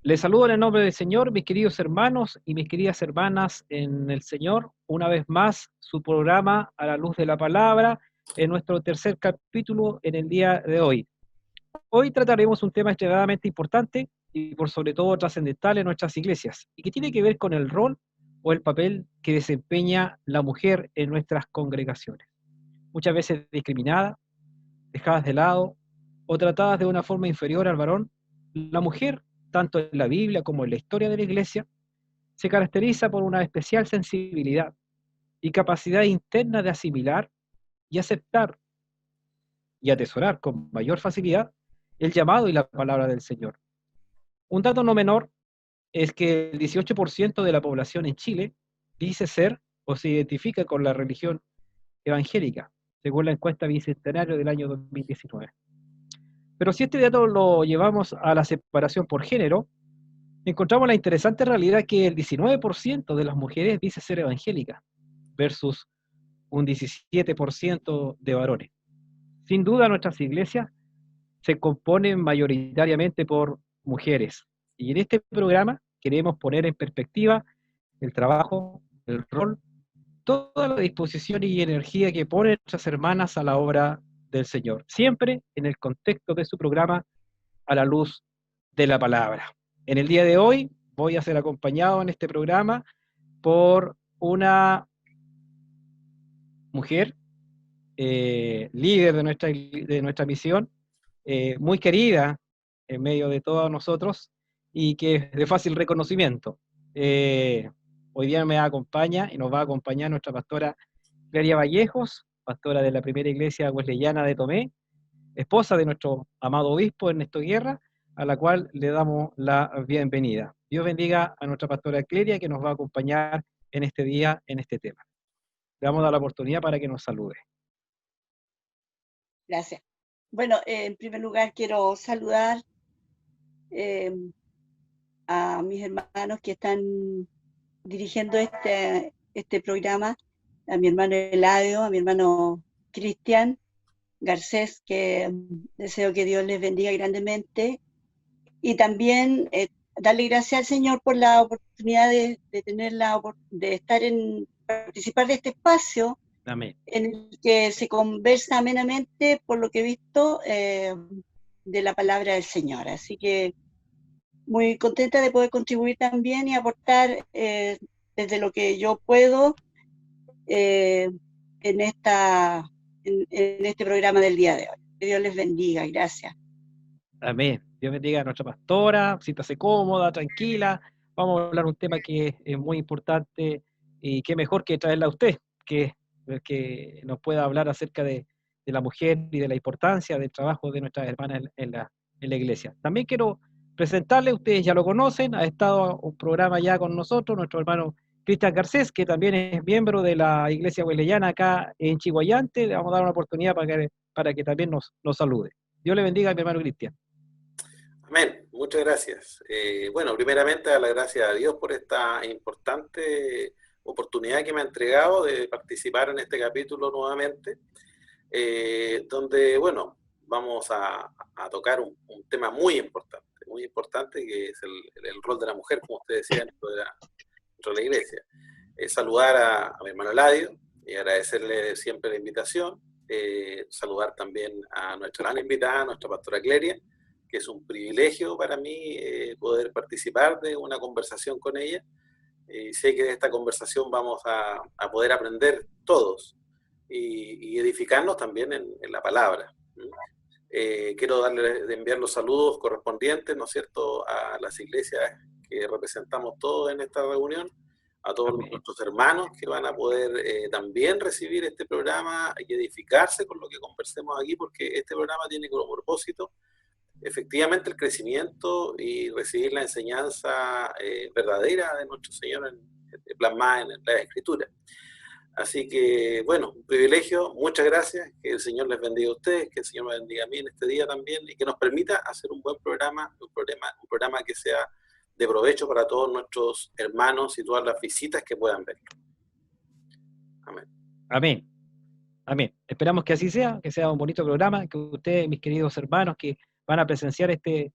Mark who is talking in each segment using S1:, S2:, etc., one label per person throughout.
S1: Les saludo en el nombre del Señor, mis queridos hermanos y mis queridas hermanas en el Señor. Una vez más, su programa A la Luz de la Palabra, en nuestro tercer capítulo en el día de hoy. Hoy trataremos un tema extremadamente importante y por sobre todo trascendental en nuestras iglesias, y que tiene que ver con el rol o el papel que desempeña la mujer en nuestras congregaciones. Muchas veces discriminada, dejadas de lado o tratadas de una forma inferior al varón, la mujer, tanto en la Biblia como en la historia de la Iglesia, se caracteriza por una especial sensibilidad y capacidad interna de asimilar y aceptar y atesorar con mayor facilidad el llamado y la palabra del Señor. Un dato no menor es que el 18% de la población en Chile dice ser o se identifica con la religión evangélica, según la encuesta bicentenario del año 2019. Pero si este dato lo llevamos a la separación por género, encontramos la interesante realidad que el 19% de las mujeres dice ser evangélica versus un 17% de varones. Sin duda nuestras iglesias se componen mayoritariamente por mujeres. Y en este programa queremos poner en perspectiva el trabajo, el rol, toda la disposición y energía que ponen nuestras hermanas a la obra del Señor, siempre en el contexto de su programa A la Luz de la Palabra. En el día de hoy voy a ser acompañado en este programa por una mujer líder de nuestra misión, muy querida en medio de todos nosotros y que es de fácil reconocimiento. Hoy día me acompaña y nos va a acompañar nuestra pastora Clelia Vallejos, pastora de la primera iglesia wesleyana de Tomé, esposa de nuestro amado obispo Ernesto Guerra, a la cual le damos la bienvenida. Dios bendiga a nuestra pastora Clelia, que nos va a acompañar en este día, en este tema. Le vamos a dar la oportunidad para que nos salude.
S2: Gracias. Bueno, en primer lugar quiero saludar a mis hermanos que están dirigiendo este programa, a mi hermano Eladio, a mi hermano Cristian Garcés, que deseo que Dios les bendiga grandemente, y también darle gracias al Señor por la oportunidad de participar de este espacio.
S1: Amén.
S2: En el que se conversa amenamente, por lo que he visto, de la palabra del Señor. Así que muy contenta de poder contribuir también y aportar desde lo que yo puedo en este programa del día de hoy. Que Dios les bendiga. Gracias.
S1: Amén. Dios bendiga a nuestra pastora, siéntase cómoda, tranquila. Vamos a hablar un tema que es muy importante y qué mejor que traerla a usted, que nos pueda hablar acerca de la mujer y de la importancia del trabajo de nuestras hermanas en la iglesia. También quiero presentarle, ustedes ya lo conocen, ha estado un programa ya con nosotros, nuestro hermano Cristian Garcés, que también es miembro de la iglesia wesleyana acá en Chihuayante. Le vamos a dar una oportunidad para que también nos salude. Dios le bendiga a mi hermano Cristian.
S3: Amén, muchas gracias. Bueno, primeramente dar las gracias a Dios por esta importante oportunidad que me ha entregado de participar en este capítulo nuevamente, donde, bueno, vamos a tocar un tema muy importante, que es el rol de la mujer, como usted decía, dentro de la iglesia. Saludar a mi hermano Eladio y agradecerle siempre la invitación, saludar también a nuestra gran invitada, nuestra pastora Clelia, que es un privilegio para mí poder participar de una conversación con ella. Sé que de esta conversación vamos a poder aprender todos y edificarnos también en la palabra. Quiero enviar los saludos correspondientes, ¿no es cierto?, a las iglesias que representamos todos en esta reunión, a todos nuestros hermanos que van a poder también recibir este programa y edificarse con lo que conversemos aquí, porque este programa tiene como propósito efectivamente el crecimiento y recibir la enseñanza verdadera de nuestro Señor plasmada en la Escritura. Así que, bueno, un privilegio, muchas gracias, que el Señor les bendiga a ustedes, que el Señor me bendiga a mí en este día también, y que nos permita hacer un buen programa, un programa que sea de provecho para todos nuestros hermanos y todas las visitas que puedan ver. Amén.
S1: Amén. Amén. Esperamos que así sea, que sea un bonito programa, que ustedes, mis queridos hermanos, que van a presenciar este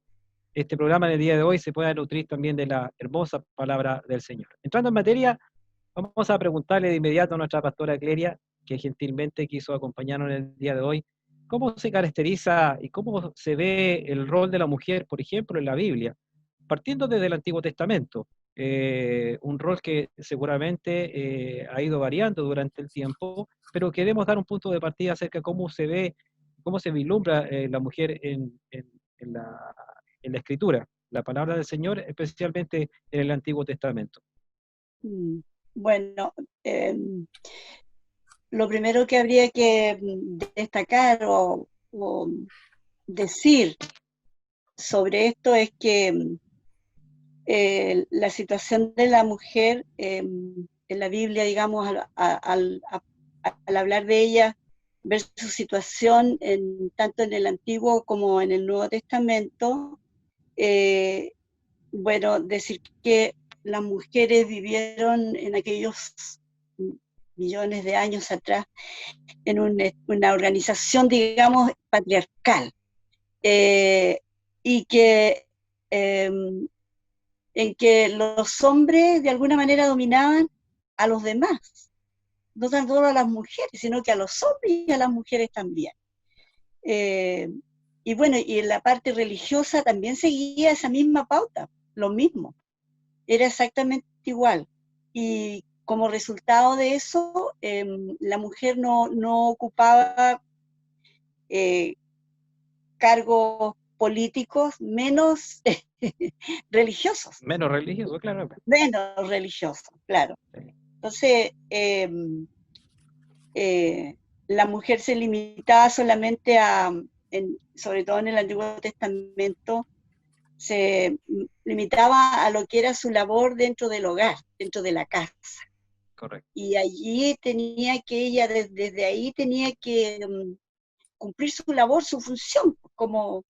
S1: este programa en el día de hoy se pueda nutrir también de la hermosa palabra del Señor. Entrando en materia, vamos a preguntarle de inmediato a nuestra pastora Cleria, que gentilmente quiso acompañarnos en el día de hoy, cómo se caracteriza y cómo se ve el rol de la mujer, por ejemplo, en la Biblia, partiendo desde el Antiguo Testamento, un rol que seguramente ha ido variando durante el tiempo, pero queremos dar un punto de partida acerca de cómo se ve, cómo se vislumbra la mujer en la Escritura, la palabra del Señor, especialmente en el Antiguo Testamento.
S2: Bueno, lo primero que habría que destacar o decir sobre esto es que la situación de la mujer en la Biblia, digamos, al hablar de ella, ver su situación tanto en el Antiguo como en el Nuevo Testamento, bueno, decir que las mujeres vivieron en aquellos millones de años atrás en una organización, digamos, patriarcal, y que en que los hombres de alguna manera dominaban a los demás, no tan solo a las mujeres, sino que a los hombres y a las mujeres también. Y bueno, y en la parte religiosa también seguía esa misma pauta, lo mismo, era exactamente igual. Y como resultado de eso, la mujer no ocupaba cargos políticos menos religiosos.
S1: Menos religioso, claro.
S2: Menos religiosos, claro. Entonces, la mujer se limitaba solamente sobre todo en el Antiguo Testamento, se limitaba a lo que era su labor dentro del hogar, dentro de la casa.
S1: Correcto.
S2: Y allí tenía que ella, desde ahí tenía que cumplir su labor, su función, como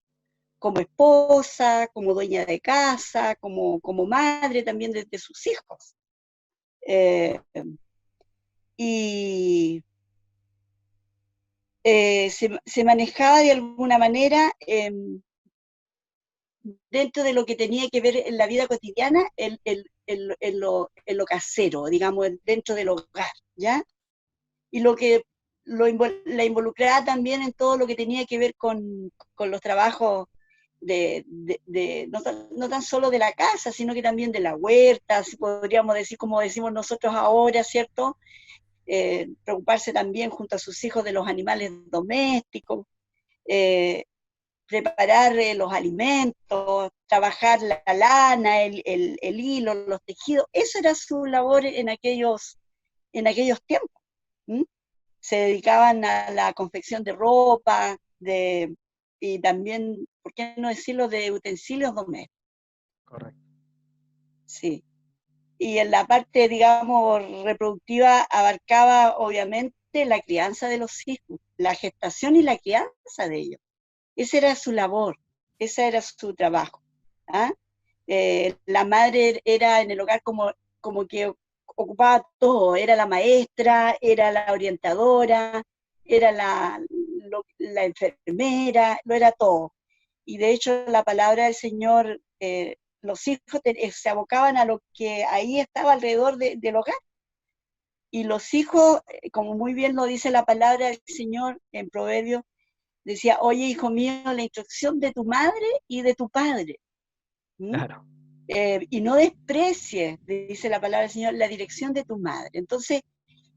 S2: esposa, como dueña de casa, como madre también de sus hijos. Y se manejaba de alguna manera dentro de lo que tenía que ver en la vida cotidiana, en lo casero, digamos, dentro del hogar, ¿ya? Y lo que la involucraba también en todo lo que tenía que ver con los trabajos no tan solo de la casa, sino que también de la huerta, si podríamos decir, como decimos nosotros ahora, ¿cierto? Preocuparse también junto a sus hijos de los animales domésticos, preparar los alimentos, trabajar la lana, el hilo, los tejidos. Eso era su labor en aquellos tiempos. Se dedicaban a la confección de ropa, y también, ¿por qué no decirlo?, de utensilios domésticos.
S1: Correcto.
S2: Sí. Y en la parte, digamos, reproductiva abarcaba, obviamente, la crianza de los hijos, la gestación y la crianza de ellos. Esa era su labor, ese era su trabajo. ¿Ah? La madre era en el hogar como que ocupaba todo, era la maestra, era la orientadora, era la enfermera, lo era todo. Y de hecho la palabra del Señor, los hijos se abocaban a lo que ahí estaba alrededor del hogar. Y los hijos, como muy bien lo dice la palabra del Señor en Proverbios, decía, oye, hijo mío, la instrucción de tu madre y de tu padre.
S1: Claro.
S2: Y no desprecies, dice la palabra del Señor, la dirección de tu madre. Entonces,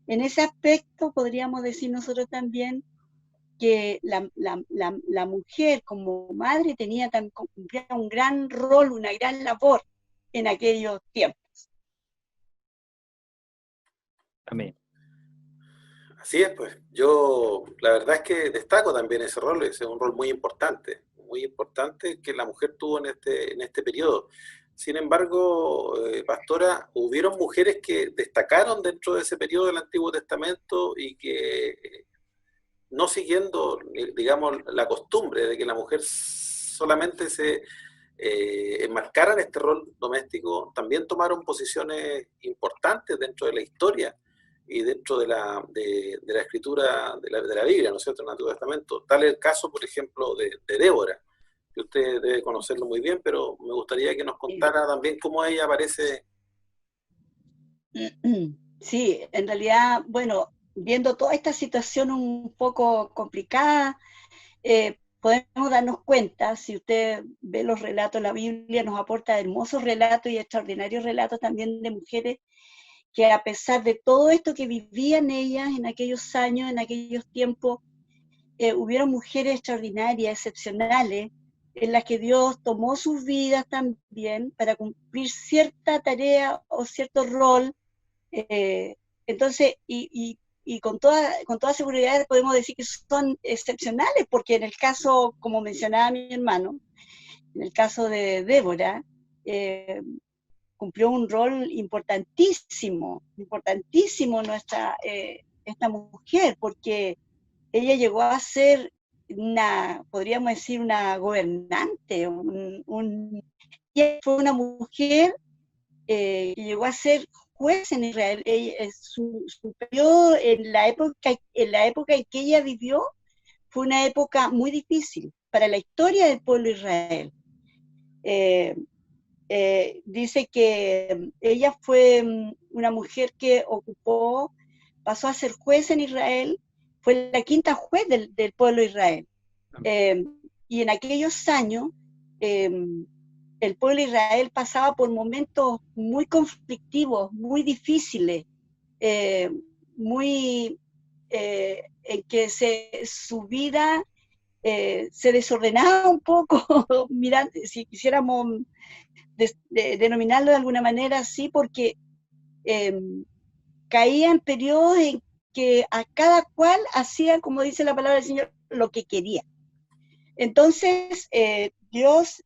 S2: en ese aspecto podríamos decir nosotros también que la mujer como madre cumplía un gran rol, una gran labor en aquellos tiempos.
S1: Amén.
S3: Así es, pues yo la verdad es que destaco también ese rol, ese es un rol muy importante que la mujer tuvo en este periodo. Sin embargo, pastora, hubieron mujeres que destacaron dentro de ese periodo del Antiguo Testamento y que no siguiendo, digamos, la costumbre de que la mujer solamente se enmarcara en este rol doméstico, también tomaron posiciones importantes dentro de la historia y dentro de la escritura de la Biblia, ¿no es cierto?, en el Antiguo Testamento. Tal es el caso, por ejemplo, de Débora, que usted debe conocerlo muy bien, pero me gustaría que nos contara también cómo ella aparece.
S2: Sí, en realidad, bueno, viendo toda esta situación un poco complicada, podemos darnos cuenta, si usted ve los relatos, la Biblia nos aporta hermosos relatos y extraordinarios relatos también de mujeres que a pesar de todo esto que vivían ellas en aquellos años, en aquellos tiempos, hubieron mujeres extraordinarias, excepcionales, en las que Dios tomó sus vidas también para cumplir cierta tarea o cierto rol. Entonces, y con toda seguridad podemos decir que son excepcionales, porque en el caso, como mencionaba mi hermano, en el caso de Débora, cumplió un rol importantísimo esta mujer, porque ella llegó a ser podríamos decir, una gobernante, fue una mujer que llegó a ser juez en Israel. Su periodo en la época en que ella vivió fue una época muy difícil para la historia del pueblo de Israel. Dice que ella fue una mujer que pasó a ser juez en Israel, fue la quinta juez del pueblo de Israel. Y en aquellos años, el pueblo de Israel pasaba por momentos muy conflictivos, muy difíciles, en que su vida se desordenaba un poco, mirando, si quisiéramos denominarlo de alguna manera así, porque caía en periodos en que a cada cual hacía, como dice la palabra del Señor, lo que quería. Entonces, Dios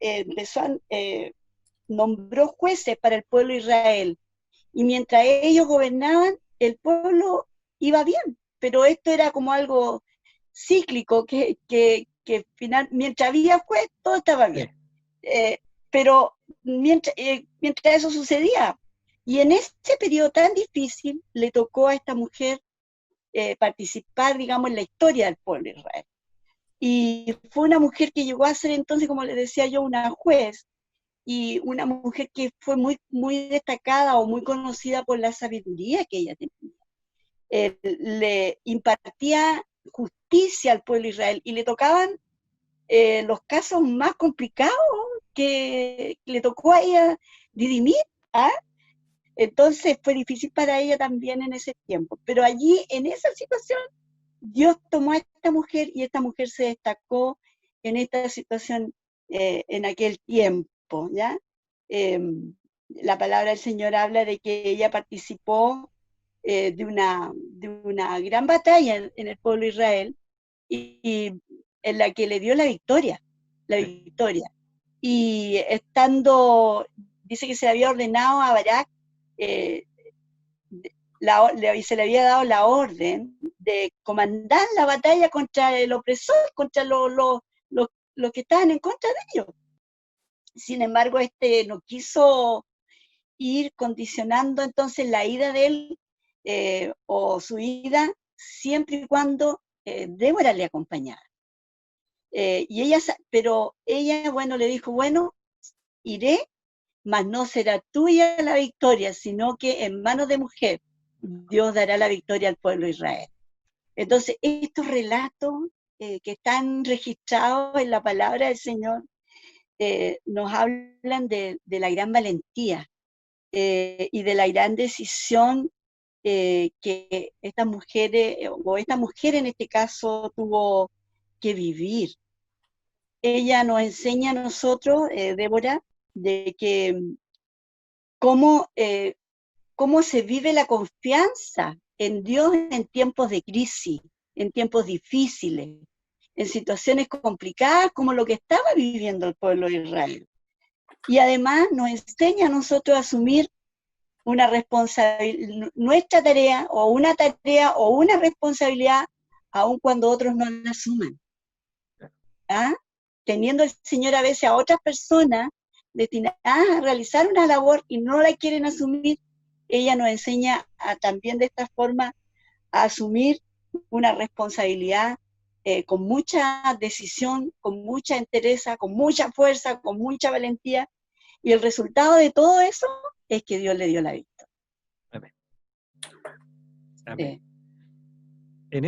S2: nombró jueces para el pueblo de Israel, y mientras ellos gobernaban, el pueblo iba bien, pero esto era como algo cíclico, que mientras había juez, todo estaba bien. Pero mientras eso sucedía, y en ese periodo tan difícil, le tocó a esta mujer participar, digamos, en la historia del pueblo de Israel. Y fue una mujer que llegó a ser entonces, como les decía yo, una juez, y una mujer que fue muy, muy destacada o muy conocida por la sabiduría que ella tenía. Le impartía justicia al pueblo de Israel, y le tocaban los casos más complicados que le tocó a ella dirimir. Entonces fue difícil para ella también en ese tiempo. Pero allí, en esa situación, Dios tomó a esta mujer, y esta mujer se destacó en esta situación en aquel tiempo, ¿ya? La palabra del Señor habla de que ella participó de una gran batalla en el pueblo de Israel, y en la que le dio la victoria. Y dice que se le había ordenado a Barak, se le había dado la orden de comandar la batalla contra el opresor, contra los que estaban en contra de ellos. Sin embargo, no quiso ir condicionando entonces la ida de él, o su ida, siempre y cuando Débora le acompañara. Pero ella, bueno, le dijo, bueno, iré, mas no será tuya la victoria, sino que en manos de mujer Dios dará la victoria al pueblo de Israel. Entonces, estos relatos que están registrados en la palabra del Señor nos hablan de la gran valentía y de la gran decisión que estas mujeres, o esta mujer en este caso, tuvo que vivir. Ella nos enseña a nosotros, Débora, de que cómo se vive la confianza en Dios en tiempos de crisis, en tiempos difíciles, en situaciones complicadas como lo que estaba viviendo el pueblo de Israel. Y además nos enseña a nosotros a asumir una responsabilidad, nuestra tarea o una responsabilidad, aun cuando otros no la asuman. Teniendo el Señor a veces a otras personas destinadas a realizar una labor y no la quieren asumir, ella nos enseña también de esta forma a asumir una responsabilidad con mucha decisión, con mucha entereza, con mucha fuerza, con mucha valentía, y el resultado de todo eso es que Dios le dio la victoria.
S1: Amén. Amén. En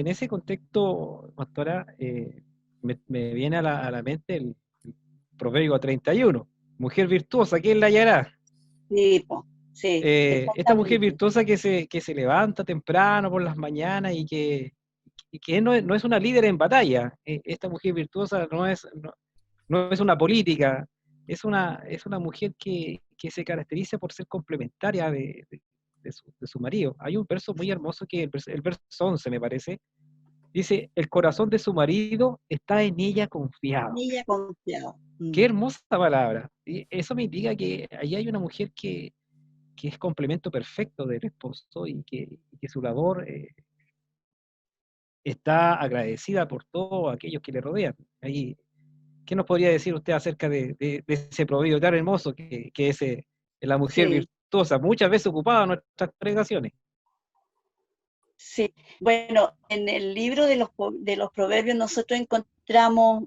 S1: ese contexto, pastora, me viene a la mente el Proverbio 31. Mujer virtuosa, ¿quién la hallará?
S2: Sí, sí,
S1: Esta mujer virtuosa que se levanta temprano por las mañanas y que no es una líder en batalla. Esta mujer virtuosa no es una política, es una mujer que se caracteriza por ser complementaria de su marido. Hay un verso muy hermoso que el verso 11, me parece, dice: el corazón de su marido está en ella confiado.
S2: En ella confiado.
S1: Qué hermosa palabra. Y eso me indica que ahí hay una mujer que es complemento perfecto del esposo y que su labor está agradecida por todos aquellos que le rodean. Ahí, ¿qué nos podría decir usted acerca de ese proverbio tan hermoso que es la mujer virtuosa, muchas veces ocupada en nuestras congregaciones?
S2: Sí, bueno, en el libro de los proverbios nosotros encontramos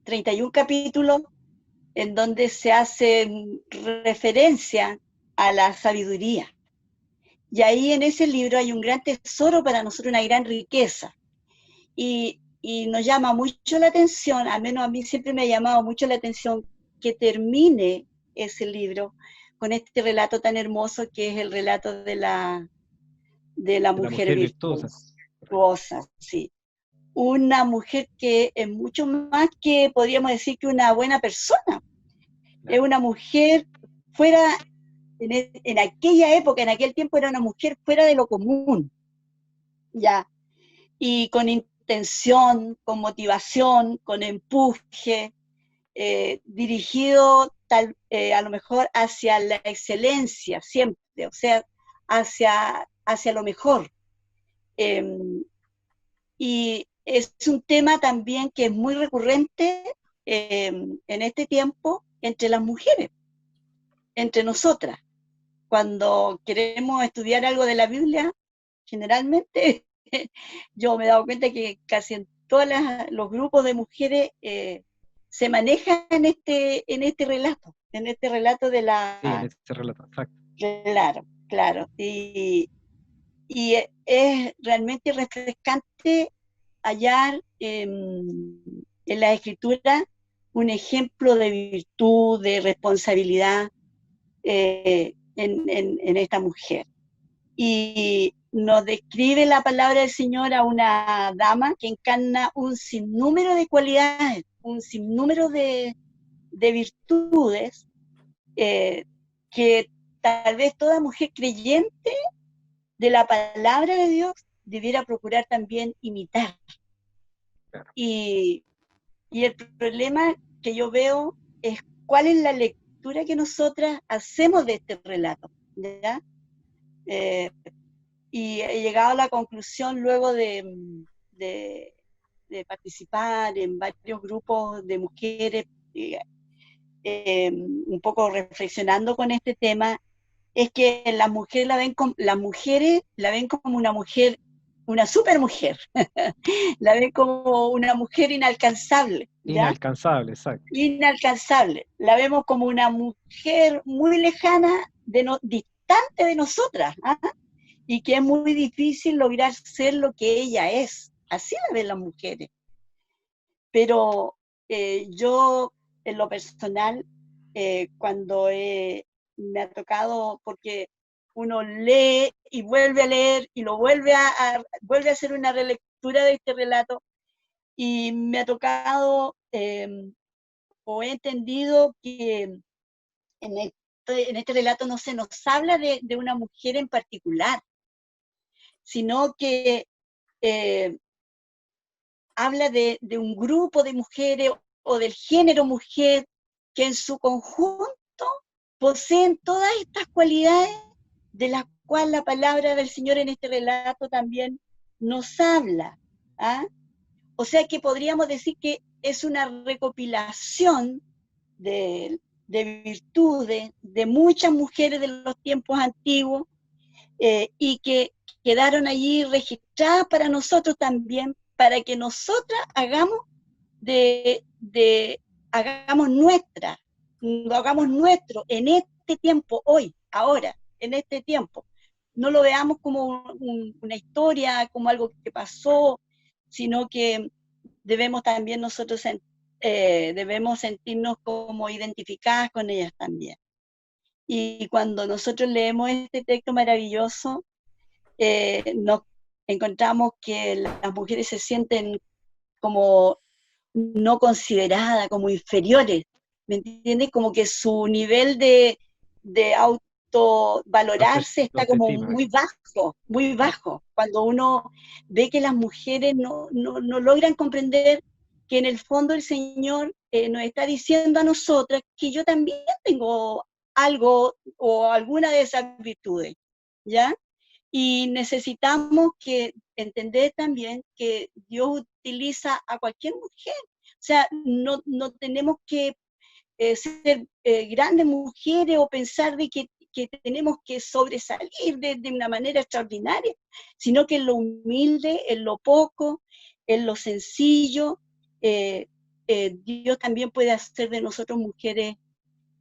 S2: 31 capítulos en donde se hace referencia a la sabiduría. Y ahí en ese libro hay un gran tesoro para nosotros, una gran riqueza. Y nos llama mucho la atención, al menos a mí siempre me ha llamado mucho la atención que termine ese libro con este relato tan hermoso que es el relato de la mujer virtuosa. Sí. Una mujer que es mucho más que, podríamos decir, que una buena persona. Es una mujer fuera, en aquella época, en aquel tiempo, era una mujer fuera de lo común, ya, y con intención, con motivación, con empuje, dirigido a lo mejor hacia la excelencia siempre, o sea, hacia lo mejor. Y es un tema también que es muy recurrente en este tiempo entre las mujeres, entre nosotras. Cuando queremos estudiar algo de la Biblia, generalmente yo me he dado cuenta que casi en todos los grupos de mujeres se maneja en este relato de la...
S1: Sí, en este relato, exacto.
S2: Claro. Y es realmente refrescante hallar en la escritura un ejemplo de virtud, de responsabilidad en esta mujer. Y nos describe la palabra del Señor a una dama que encarna un sinnúmero de cualidades, un sinnúmero de virtudes que tal vez toda mujer creyente de la palabra de Dios debiera procurar también imitar.
S1: Claro.
S2: Y el problema que yo veo es cuál es la lectura que nosotras hacemos de este relato, ¿ya? Y he llegado a la conclusión luego de participar en varios grupos de mujeres, un poco reflexionando con este tema, es que las mujeres la ven como una mujer, una supermujer, la ven como una mujer inalcanzable. ¿ya?
S1: Inalcanzable, exacto.
S2: Inalcanzable. La vemos como una mujer muy lejana, distante de nosotras, ¿ah? Y que es muy difícil lograr ser lo que ella es. Así la ven las mujeres. Pero yo, en lo personal, cuando me ha tocado, porque uno lee y vuelve a leer y lo vuelve a hacer una relectura de este relato, y me ha tocado o he entendido que en este relato no se nos habla de una mujer en particular, sino que habla de un grupo de mujeres o del género mujer que en su conjunto poseen todas estas cualidades de las cuales la palabra del Señor en este relato también nos habla. ¿Ah? O sea que podríamos decir que es una recopilación de virtudes de muchas mujeres de los tiempos antiguos y que quedaron allí registradas para nosotros también para que nosotras hagamos hagamos lo hagamos nuestro en este tiempo, hoy, ahora, en este tiempo. No lo veamos como una historia, como algo que pasó, sino que debemos también nosotros debemos sentirnos como identificadas con ellas también. Y cuando nosotros leemos este texto maravilloso, nos encontramos que las mujeres se sienten como no consideradas, como inferiores, ¿me entiendes? Como que su nivel de autovalorarse está como muy bajo. Cuando uno ve que las mujeres no logran comprender que en el fondo el Señor nos está diciendo a nosotras que yo también tengo algo o alguna de esas virtudes, ¿ya? Y necesitamos entender también que Dios utiliza a cualquier mujer. O sea, no tenemos que ser grandes mujeres o pensar de que tenemos que sobresalir de una manera extraordinaria, sino que en lo humilde, en lo poco, en lo sencillo, Dios también puede hacer de nosotros mujeres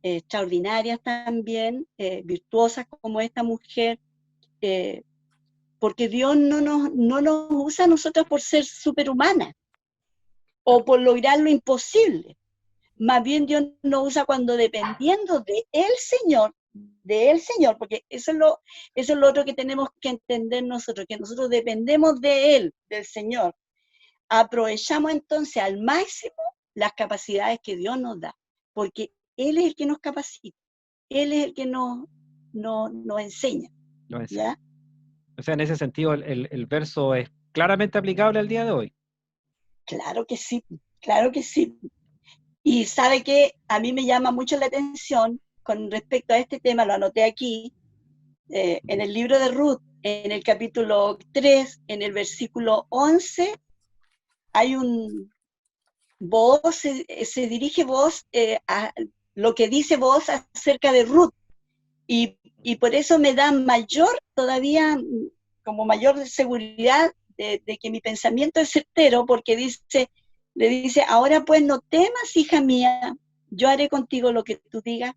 S2: extraordinarias también, virtuosas como esta mujer, porque Dios no nos usa a nosotros por ser superhumanas o por lograr lo imposible. Más bien Dios nos usa cuando dependiendo de el Señor, porque eso es lo otro que tenemos que entender nosotros, que nosotros dependemos de Él, del Señor. Aprovechamos entonces al máximo las capacidades que Dios nos da, porque Él es el que nos capacita, Él es el que nos enseña. ¿Ya?
S1: O sea, en ese sentido, el verso es claramente aplicable al día de hoy.
S2: Claro que sí, claro que sí. Y sabe que a mí me llama mucho la atención con respecto a este tema, lo anoté aquí, en el libro de Ruth, en el capítulo 3, en el versículo 11, hay un voz, se dirige voz a lo que dice voz acerca de Ruth. Y por eso me da todavía mayor seguridad de que mi pensamiento es certero, porque le dice, ahora pues no temas, hija mía, yo haré contigo lo que tú digas,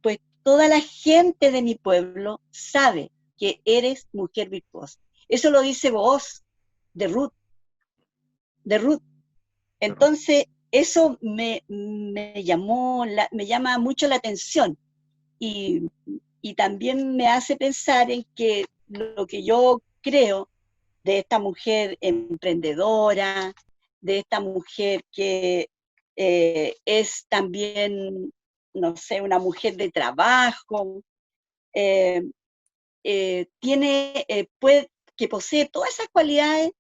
S2: pues toda la gente de mi pueblo sabe que eres mujer virtuosa. Eso lo dice voz de Ruth. Entonces, eso me llama mucho la atención y también me hace pensar en que lo que yo creo de esta mujer emprendedora, de esta mujer que es también, no sé, una mujer de trabajo, que posee todas esas cualidades,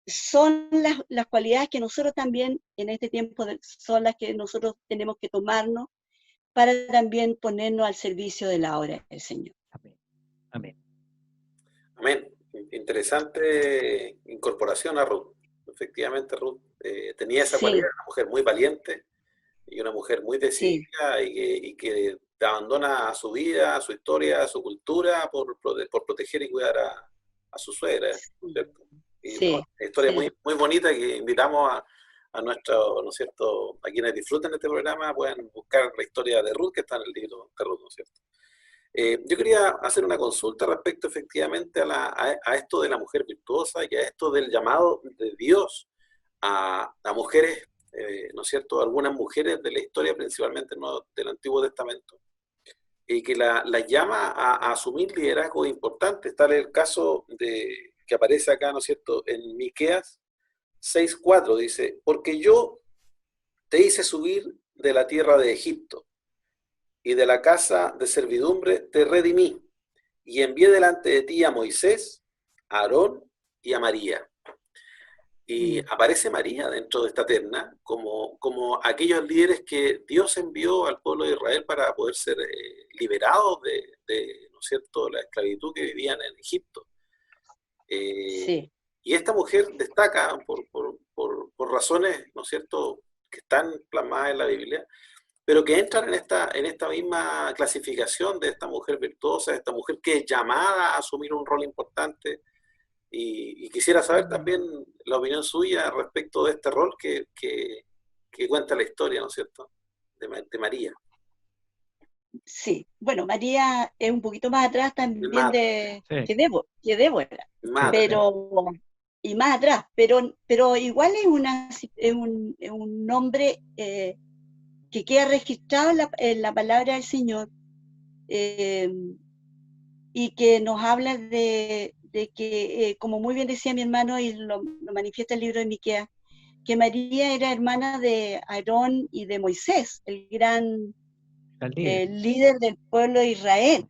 S2: son las cualidades que nosotros también en este tiempo son las que nosotros tenemos que tomarnos para también ponernos al servicio de la obra del Señor.
S1: Amén. Amén.
S3: Amén. Interesante incorporación a Ruth. Efectivamente, Ruth tenía esa cualidad, una mujer muy valiente y una mujer muy decidida y que abandona su vida, su historia, su cultura por proteger y cuidar a su suegra, ¿cierto? Y una historia muy, muy bonita que invitamos a nuestro, ¿no es cierto?, a quienes disfruten de este programa puedan buscar la historia de Ruth que está en el libro de Ruth, ¿no es cierto? Yo quería hacer una consulta respecto efectivamente a esto de la mujer virtuosa y a esto del llamado de Dios a mujeres, ¿no es cierto?, algunas mujeres de la historia, principalmente del Antiguo Testamento, y que la llama a asumir liderazgo importante. Está el caso que aparece acá, ¿no es cierto?, en Miqueas 6:4, dice, porque yo te hice subir de la tierra de Egipto, y de la casa de servidumbre te redimí, y envié delante de ti a Moisés, a Aarón y a María. Y aparece María dentro de esta terna como aquellos líderes que Dios envió al pueblo de Israel para poder ser liberados de ¿no es cierto?, la esclavitud que vivían en Egipto. Y esta mujer destaca por razones, ¿no es cierto?, que están plasmadas en la Biblia, pero que entran en esta misma clasificación de esta mujer virtuosa, esta mujer que es llamada a asumir un rol importante, Y quisiera saber también la opinión suya respecto de este rol que cuenta la historia, ¿no es cierto?, de María.
S2: Sí, bueno, María es un poquito más atrás también
S1: Sí.
S2: que Débora,
S3: Más atrás.
S2: pero, y más atrás, pero igual es un nombre que queda registrado en la palabra del Señor, y que nos habla de que, como muy bien decía mi hermano, y lo manifiesta el libro de Miqueas, que María era hermana de Aarón y de Moisés, el gran líder del pueblo de Israel,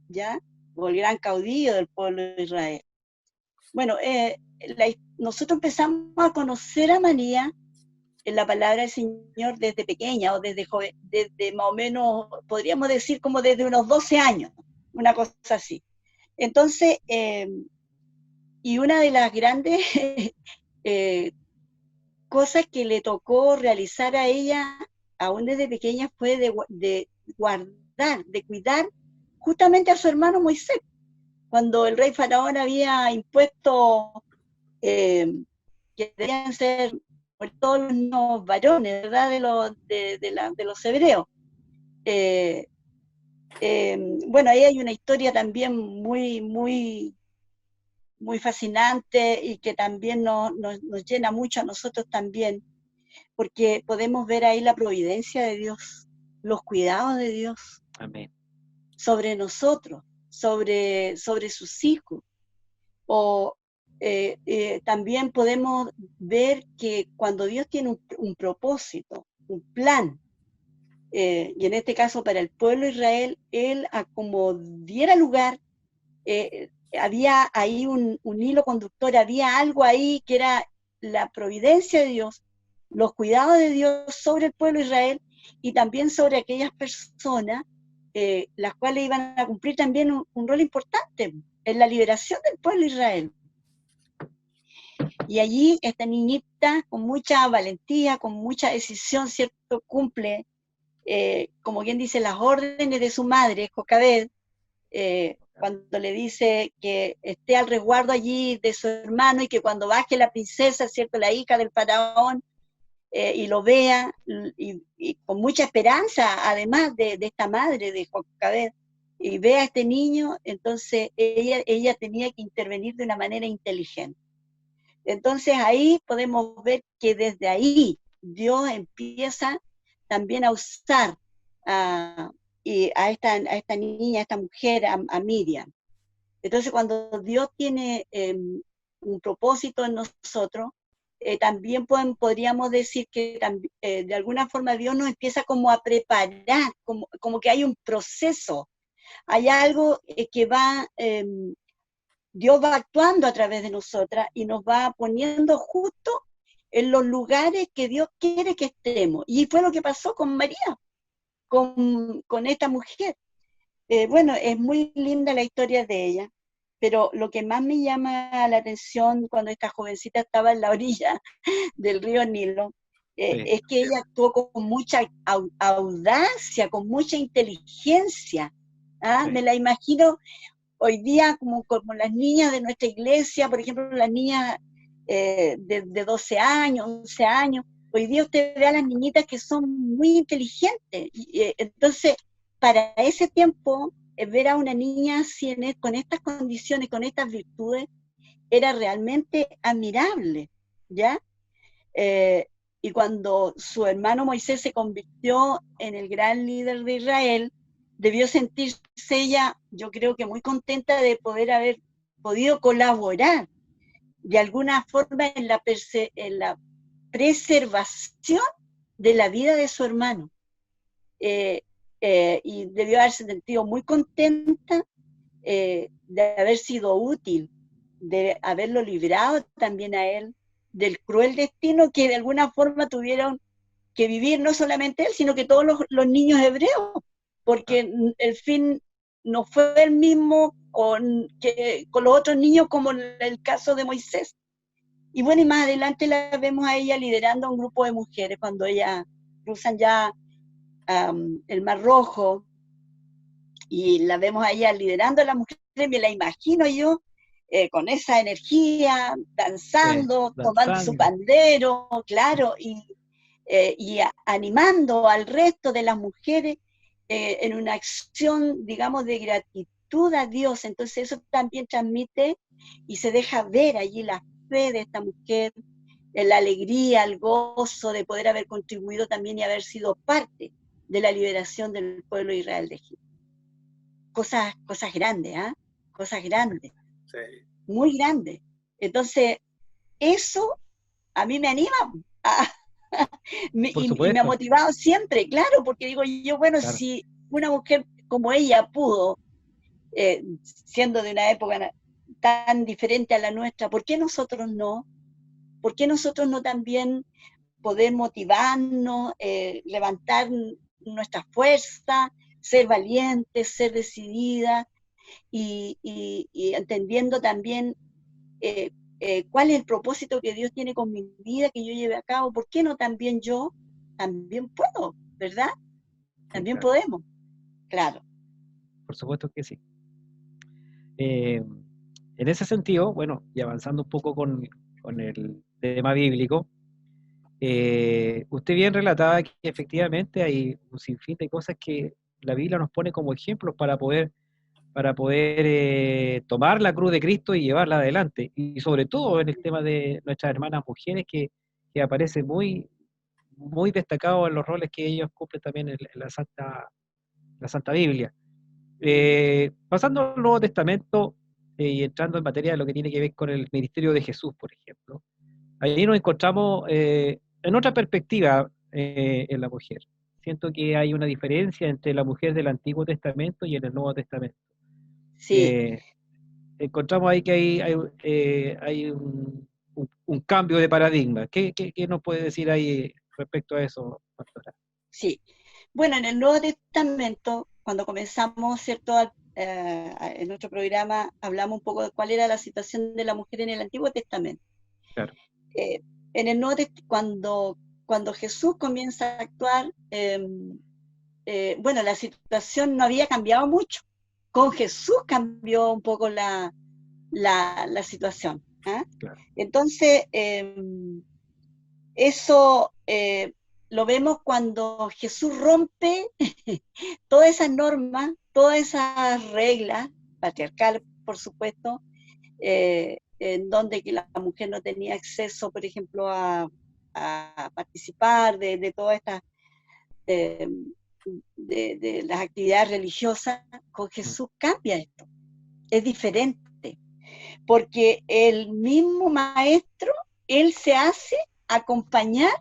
S2: ¿ya? O el gran caudillo del pueblo de Israel. Bueno, nosotros empezamos a conocer a María en la palabra del Señor desde pequeña, o desde joven, desde más o menos, podríamos decir como desde unos 12 años, una cosa así. Entonces, y una de las grandes cosas que le tocó realizar a ella, aún desde pequeña, fue de guardar, de cuidar justamente a su hermano Moisés. Cuando el rey Faraón había impuesto que debían ser por todos los varones, ¿verdad?, de los hebreos. Bueno, ahí hay una historia también muy, muy, muy fascinante, y que también nos llena mucho a nosotros también, porque podemos ver ahí la providencia de Dios, los cuidados de Dios.
S1: Amén.
S2: Sobre nosotros, sobre sus hijos. O también podemos ver que cuando Dios tiene un propósito, un plan, y en este caso para el pueblo de Israel, Él, a como diera lugar, había ahí un hilo conductor, había algo ahí que era la providencia de Dios, los cuidados de Dios sobre el pueblo de Israel, y también sobre aquellas personas las cuales iban a cumplir también un rol importante en la liberación del pueblo de Israel. Y allí esta niñita, con mucha valentía, con mucha decisión, ¿cierto?, cumple, como quien dice, las órdenes de su madre, Jocabed, cuando le dice que esté al resguardo allí de su hermano, y que cuando baje la princesa, ¿cierto?, la hija del faraón, y lo vea, y con mucha esperanza, además de esta madre de Jocabed, y vea a este niño, entonces ella tenía que intervenir de una manera inteligente. Entonces ahí podemos ver que desde ahí Dios empieza también a usar a esta niña, a esta mujer, a Miriam. Entonces cuando Dios tiene un propósito en nosotros, también podríamos decir que de alguna forma Dios nos empieza como a preparar, como que hay un proceso, hay algo que va, Dios va actuando a través de nosotras y nos va poniendo justo en los lugares que Dios quiere que estemos. Y fue lo que pasó con María, con esta mujer. Bueno, es muy linda la historia de ella, pero lo que más me llama la atención cuando esta jovencita estaba en la orilla del río Nilo, es que ella actuó con mucha audacia, con mucha inteligencia. ¿Ah? Me la imagino hoy día como las niñas de nuestra iglesia, por ejemplo, las niñas de 12 años, 11 años. Hoy día usted ve a las niñitas que son muy inteligentes. Entonces, para ese tiempo, ver a una niña así, con estas condiciones, con estas virtudes, era realmente admirable, ¿ya? Y cuando su hermano Moisés se convirtió en el gran líder de Israel, debió sentirse ella, yo creo que muy contenta de poder haber podido colaborar de alguna forma en la preservación de la vida de su hermano. Y debió haberse sentido muy contenta de haber sido útil, de haberlo librado también a él del cruel destino que de alguna forma tuvieron que vivir no solamente él, sino que todos los niños hebreos, porque el fin no fue el mismo con los otros niños, como en el caso de Moisés. Y bueno, y más adelante la vemos a ella liderando a un grupo de mujeres cuando ellas cruzan ya el Mar Rojo, y la vemos a ella liderando a las mujeres. Me la imagino yo con esa energía, danzando, tomando su
S1: danzando.
S2: pandero, claro, y animando al resto de las mujeres en una acción, digamos, de gratitud a Dios. Entonces eso también transmite y se deja ver allí la fe de esta mujer, la alegría, el gozo de poder haber contribuido también y haber sido parte de la liberación del pueblo de Israel de Egipto. Cosas grandes, ¿ah? Cosas grandes,
S3: Sí.
S2: muy grandes. Entonces, eso a mí me anima y me ha motivado siempre, claro, porque digo yo, bueno, claro, si una mujer como ella pudo, siendo de una época tan diferente a la nuestra, ¿por qué nosotros no? ¿Por qué nosotros no también poder motivarnos, levantar nuestra fuerza, ser valientes, ser decididas y entendiendo también cuál es el propósito que Dios tiene con mi vida, que yo lleve a cabo? ¿Por qué no también yo? También puedo, ¿verdad? También
S1: claro,
S2: podemos, claro.
S1: Por supuesto que sí. En ese sentido, bueno, y avanzando un poco con el tema bíblico, usted bien relataba que efectivamente hay un sinfín de cosas que la Biblia nos pone como ejemplos para poder tomar la cruz de Cristo y llevarla adelante. Y sobre todo en el tema de nuestras hermanas mujeres, que aparece muy, muy destacado en los roles que ellos cumplen también en la Santa Biblia. Pasando al Nuevo Testamento y entrando en materia de lo que tiene que ver con el ministerio de Jesús, por ejemplo, ahí nos encontramos en otra perspectiva en la mujer. Siento que hay una diferencia entre la mujer del Antiguo Testamento y en el Nuevo Testamento.
S2: Sí.
S1: Encontramos ahí que hay un cambio de paradigma. ¿Qué nos puede decir ahí respecto a eso, pastora?
S2: Sí. Bueno, en el Nuevo Testamento, cuando comenzamos, ¿cierto?, en nuestro programa, hablamos un poco de cuál era la situación de la mujer en el Antiguo Testamento.
S1: Claro.
S2: En el Nuevo Testamento, cuando Jesús comienza a actuar, bueno, la situación no había cambiado mucho. Con Jesús cambió un poco la situación. ¿eh?
S1: Claro.
S2: Entonces, eso lo vemos cuando Jesús rompe todas esas normas, todas esas reglas, patriarcales, por supuesto, en donde que la mujer no tenía acceso, por ejemplo, a participar de todas estas, de las actividades religiosas. Con Jesús cambia esto, es diferente, porque el mismo maestro, él se hace acompañar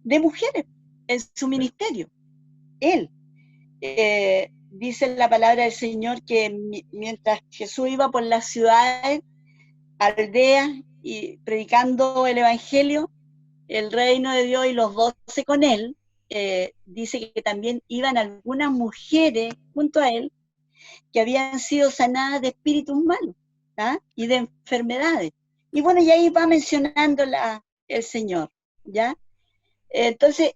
S2: de mujeres en su ministerio. Él, dice la palabra del Señor que mientras Jesús iba por las ciudades, aldeas, y predicando el Evangelio, el reino de Dios y los 12 con él, dice que también iban algunas mujeres junto a él que habían sido sanadas de espíritus malos, ¿ah? Y de enfermedades. Y bueno, y ahí va mencionando el Señor, ¿ya? Entonces,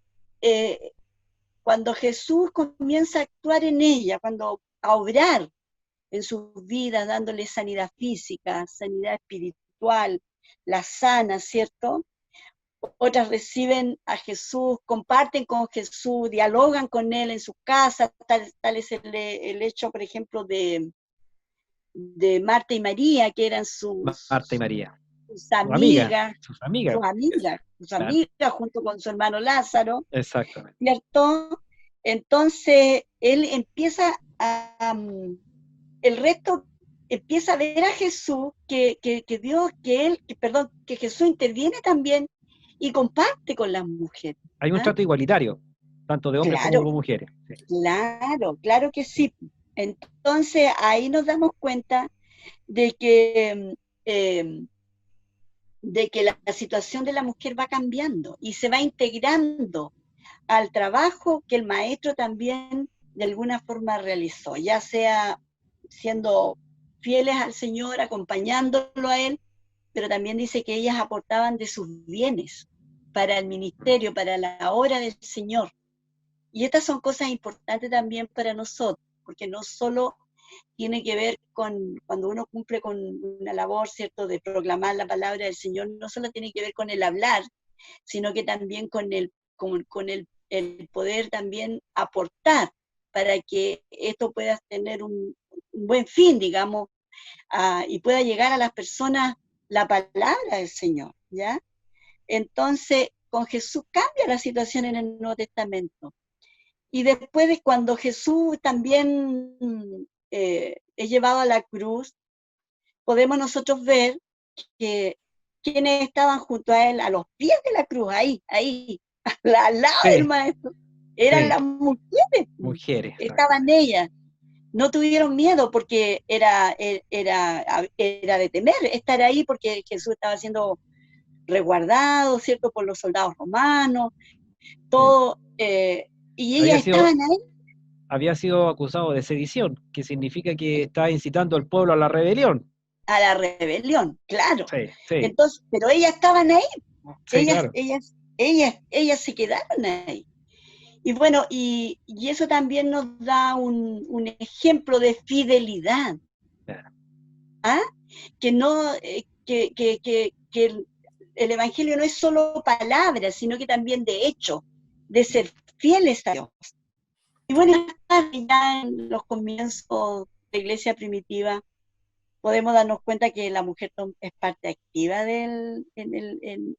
S2: cuando Jesús comienza a actuar en ella, cuando a obrar en sus vidas, dándole sanidad física, sanidad espiritual, la sana, ¿cierto? Otras reciben a Jesús, comparten con Jesús, dialogan con él en sus casas, tal es el hecho, por ejemplo, de Marta y María, que eran
S1: Marta y María.
S2: sus amigas,
S1: Claro.
S2: Junto con su hermano Lázaro.
S1: Exactamente.
S2: ¿Cierto? Entonces, él empieza el resto empieza a ver a Jesús, que Jesús interviene también y comparte con las mujeres.
S1: Hay un trato igualitario, tanto de hombres como de mujeres. Sí.
S2: Claro que sí. Entonces, ahí nos damos cuenta de que la situación de la mujer va cambiando y se va integrando al trabajo que el maestro también de alguna forma realizó, ya sea siendo fieles al Señor, acompañándolo a Él, pero también dice que ellas aportaban de sus bienes para el ministerio, para la obra del Señor. Y estas son cosas importantes también para nosotros, porque no solo tiene que ver con cuando uno cumple con una labor, ¿cierto?, de proclamar la palabra del Señor, no solo tiene que ver con el hablar, sino que también con el poder también aportar para que esto pueda tener un buen fin, digamos, y pueda llegar a las personas la palabra del Señor, ¿ya? Entonces, con Jesús cambia la situación en el Nuevo Testamento. Y después de cuando Jesús también es llevado a la cruz, podemos nosotros ver que quienes estaban junto a él, a los pies de la cruz, ahí, al lado
S1: Sí,
S2: del maestro, eran
S1: sí,
S2: las mujeres,
S1: mujeres.
S2: estaban ellas. No tuvieron miedo porque era de temer estar ahí, porque Jesús estaba siendo resguardado, ¿cierto?, por los soldados romanos, todo, y
S1: Había
S2: ellas
S1: sido,
S2: estaban ahí
S1: había sido acusado de sedición, que significa que está incitando al pueblo a la rebelión.
S2: a la rebelión, claro.
S1: Sí, sí,
S2: Entonces, pero ellas estaban ahí,
S1: sí, claro.
S2: ellas se quedaron ahí. Y bueno, y eso también nos da un ejemplo de fidelidad.
S1: Claro.
S2: ¿Ah? Que no, que el Evangelio no es solo palabras, sino que también de hecho, de ser fieles a Dios. Y bueno, ya en los comienzos de la iglesia primitiva, podemos darnos cuenta que la mujer es parte activa en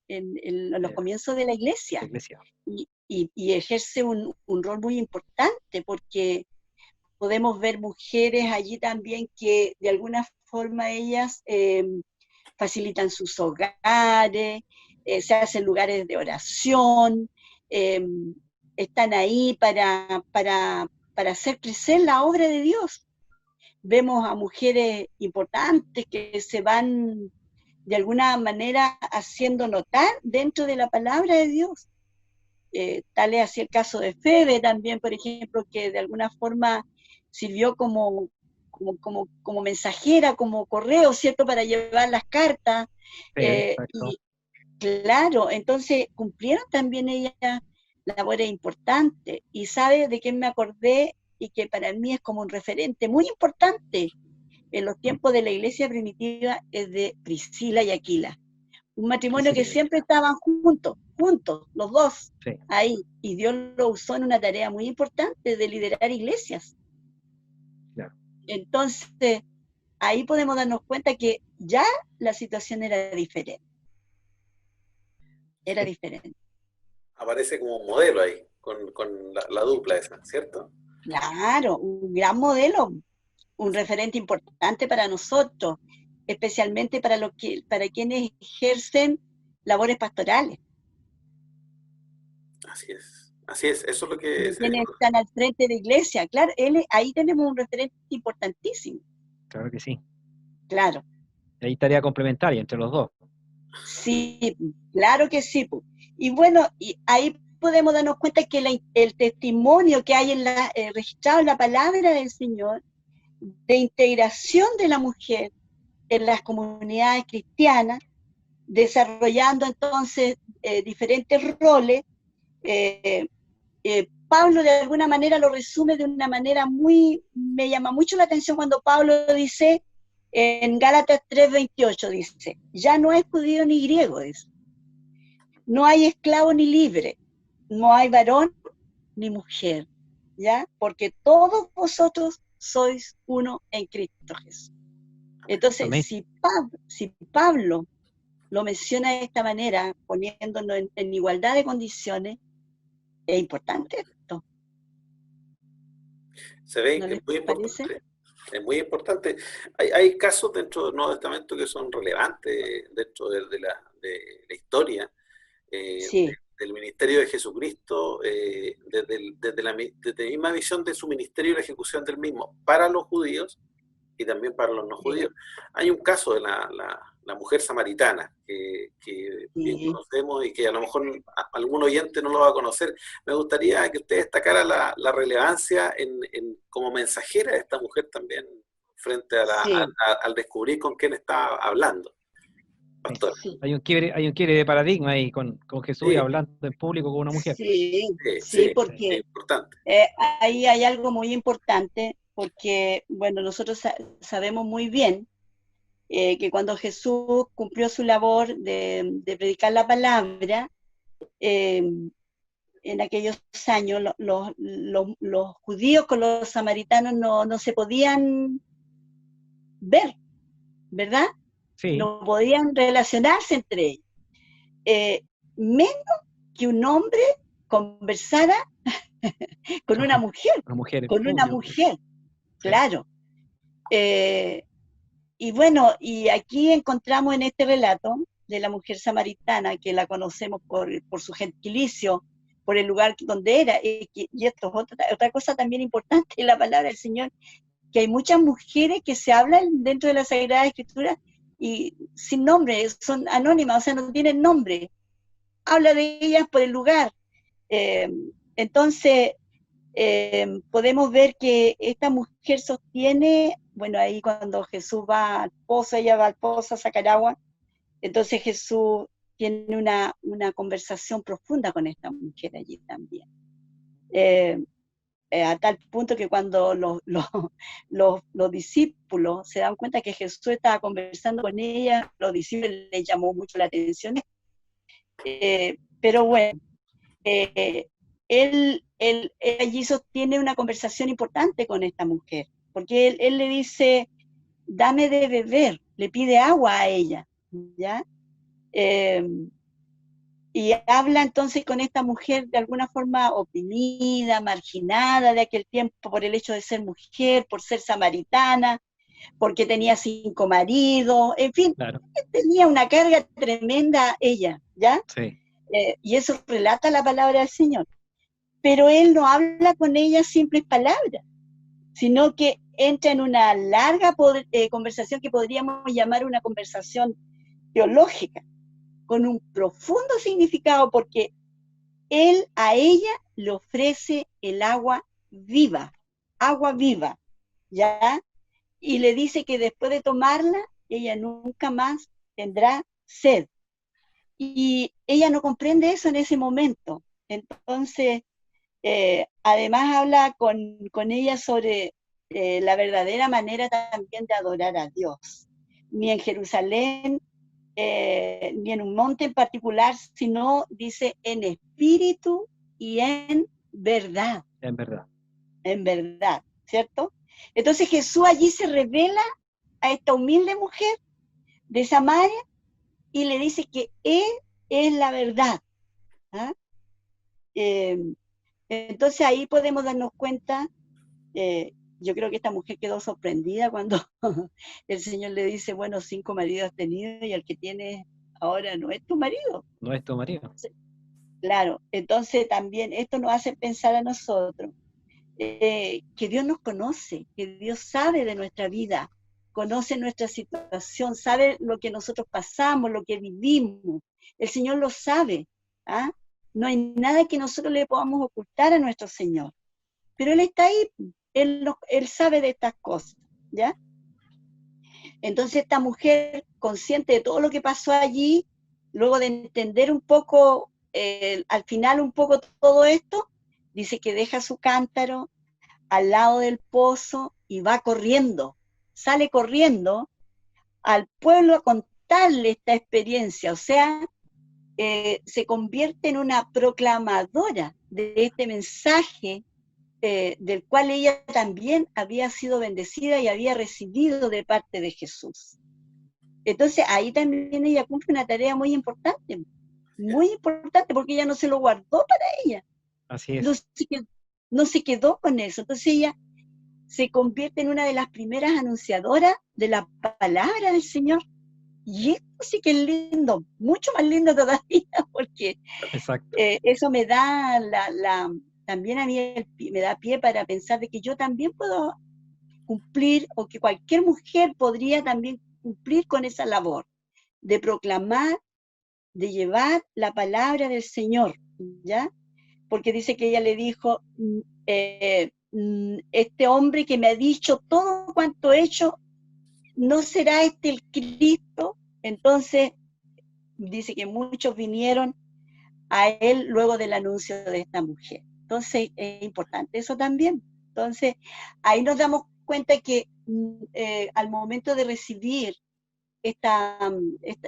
S2: los comienzos de la iglesia. Y ejerce un rol muy importante, porque podemos ver mujeres allí también que de alguna forma ellas facilitan sus hogares, se hacen lugares de oración, están ahí para hacer crecer la obra de Dios. Vemos a mujeres importantes que se van de alguna manera haciendo notar dentro de la palabra de Dios. Tal es así el caso de Febe también, por ejemplo, que de alguna forma sirvió como mensajera, como correo, ¿cierto?, para llevar las cartas. Y claro, entonces cumplieron también ellas labores importantes. Y ¿sabe de quién me acordé? Y que para mí es como un referente muy importante en los tiempos de la iglesia primitiva, es de Priscila y Aquila. Un matrimonio que siempre estaban juntos, los dos, sí, ahí, y Dios lo usó en una tarea muy importante de liderar iglesias. Claro. Entonces, ahí podemos darnos cuenta que ya la situación era diferente. Era diferente.
S3: Aparece como un modelo ahí, con la dupla esa, ¿cierto?
S2: Claro, un gran modelo, un referente importante para nosotros, especialmente para quienes ejercen labores pastorales.
S3: Así es, eso es lo que...
S2: Quienes están al frente de iglesia, claro, ahí tenemos un referente importantísimo.
S1: Claro que sí.
S2: Claro.
S1: Hay tarea complementaria entre los dos.
S2: Sí, claro que sí. Y bueno, y ahí podemos darnos cuenta que el testimonio que hay registrado en la palabra del Señor, de integración de la mujer en las comunidades cristianas, desarrollando entonces diferentes roles, Pablo de alguna manera lo resume de una manera me llama mucho la atención cuando Pablo dice, en Gálatas 3:28 dice, ya no hay judío ni griego, dice. No hay esclavo ni libre, no hay varón ni mujer, ¿ya? Porque todos vosotros sois uno en Cristo Jesús. Entonces, si Pablo lo menciona de esta manera, poniéndonos en igualdad de condiciones, es importante esto.
S3: Se ve, ¿no? Es muy importante. Es muy importante. Hay casos dentro del Nuevo Testamento que son relevantes dentro de la historia sí, del ministerio de Jesucristo, desde la misma visión de su ministerio y la ejecución del mismo para los judíos y también para los no judíos. Hay un caso de la mujer samaritana que bien conocemos y que a lo mejor algún oyente no lo va a conocer. Me gustaría que usted destacara la relevancia como mensajera de esta mujer también frente al descubrir con quién está hablando. Pastor.
S1: Sí. Hay un quiebre de paradigma ahí con Jesús y hablando en público con una mujer.
S2: Sí, porque
S3: es importante.
S2: Ahí hay algo muy importante. porque, bueno, nosotros sabemos muy bien que cuando Jesús cumplió su labor de predicar la palabra, en aquellos años los judíos con los samaritanos no se podían ver, ¿verdad?
S1: Sí,
S2: No podían relacionarse entre ellos. Menos que un hombre conversara con una mujer,
S1: una mujer en
S2: con una
S1: público.
S2: mujer,
S1: Sí.
S2: claro. Y bueno, y aquí encontramos en este relato de la mujer samaritana, que la conocemos por su gentilicio, por el lugar donde era, y esto es otra cosa también importante en la palabra del Señor, que hay muchas mujeres que se hablan dentro de la Sagrada Escritura y sin nombre, son anónimas, o sea, no tienen nombre. Habla de ellas por el lugar. Entonces, podemos ver que esta mujer sostiene, bueno, ahí cuando Jesús va al pozo, ella va al pozo a sacar agua, entonces Jesús tiene una conversación profunda con esta mujer allí también. A tal punto que cuando los discípulos se dan cuenta que Jesús estaba conversando con ella, los discípulos les llamó mucho la atención. Pero bueno, él allí sostiene una conversación importante con esta mujer, porque él le dice, dame de beber, le pide agua a ella, ¿ya? Y habla entonces con esta mujer de alguna forma oprimida, marginada de aquel tiempo por el hecho de ser mujer, por ser samaritana, porque tenía 5 maridos, en fin,
S1: Claro.
S2: tenía una carga tremenda ella, ¿ya?
S1: Sí.
S2: Y eso relata la palabra del Señor. Pero él no habla con ella simples palabras, sino que entra en una larga conversación que podríamos llamar una conversación teológica, con un profundo significado, porque él a ella le ofrece el agua viva, ¿ya? Y le dice que después de tomarla, ella nunca más tendrá sed. Y ella no comprende eso en ese momento. Entonces, además habla con ella sobre la verdadera manera también de adorar a Dios. Ni en Jerusalén, ni en un monte en particular, sino dice en espíritu y en verdad.
S1: En verdad.
S2: En verdad, ¿cierto? Entonces Jesús allí se revela a esta humilde mujer de Samaria y le dice que Él es la verdad. ¿Ah? Entonces ahí podemos darnos cuenta, yo creo que esta mujer quedó sorprendida cuando el Señor le dice, bueno, 5 maridos has tenido y el que tienes ahora no es tu marido.
S1: No es tu marido.
S2: Claro, entonces también esto nos hace pensar a nosotros que Dios nos conoce, que Dios sabe de nuestra vida, conoce nuestra situación, sabe lo que nosotros pasamos, lo que vivimos. El Señor lo sabe. ¿Ah? No hay nada que nosotros le podamos ocultar a nuestro Señor. Pero Él está ahí, Él sabe de estas cosas, ¿ya? Entonces esta mujer, consciente de todo lo que pasó allí, luego de entender un poco, al final un poco todo esto, dice que deja su cántaro al lado del pozo y va corriendo, sale corriendo al pueblo a contarle esta experiencia, o sea, se convierte en una proclamadora de este mensaje del cual ella también había sido bendecida y había recibido de parte de Jesús. Entonces ahí también ella cumple una tarea muy importante porque ella no se lo guardó para ella.
S1: Así es.
S2: No se quedó con eso. Entonces ella se convierte en una de las primeras anunciadoras de la palabra del Señor. Y esto sí que es lindo, mucho más lindo todavía, porque eso me da también a mí me da pie para pensar de que yo también puedo cumplir, o que cualquier mujer podría también cumplir con esa labor, de proclamar, de llevar la palabra del Señor, ¿ya? Porque dice que ella le dijo, este hombre que me ha dicho todo cuanto he hecho, ¿no será este el Cristo? Entonces, dice que muchos vinieron a él luego del anuncio de esta mujer. Entonces, es importante eso también. Entonces, ahí nos damos cuenta que al momento de recibir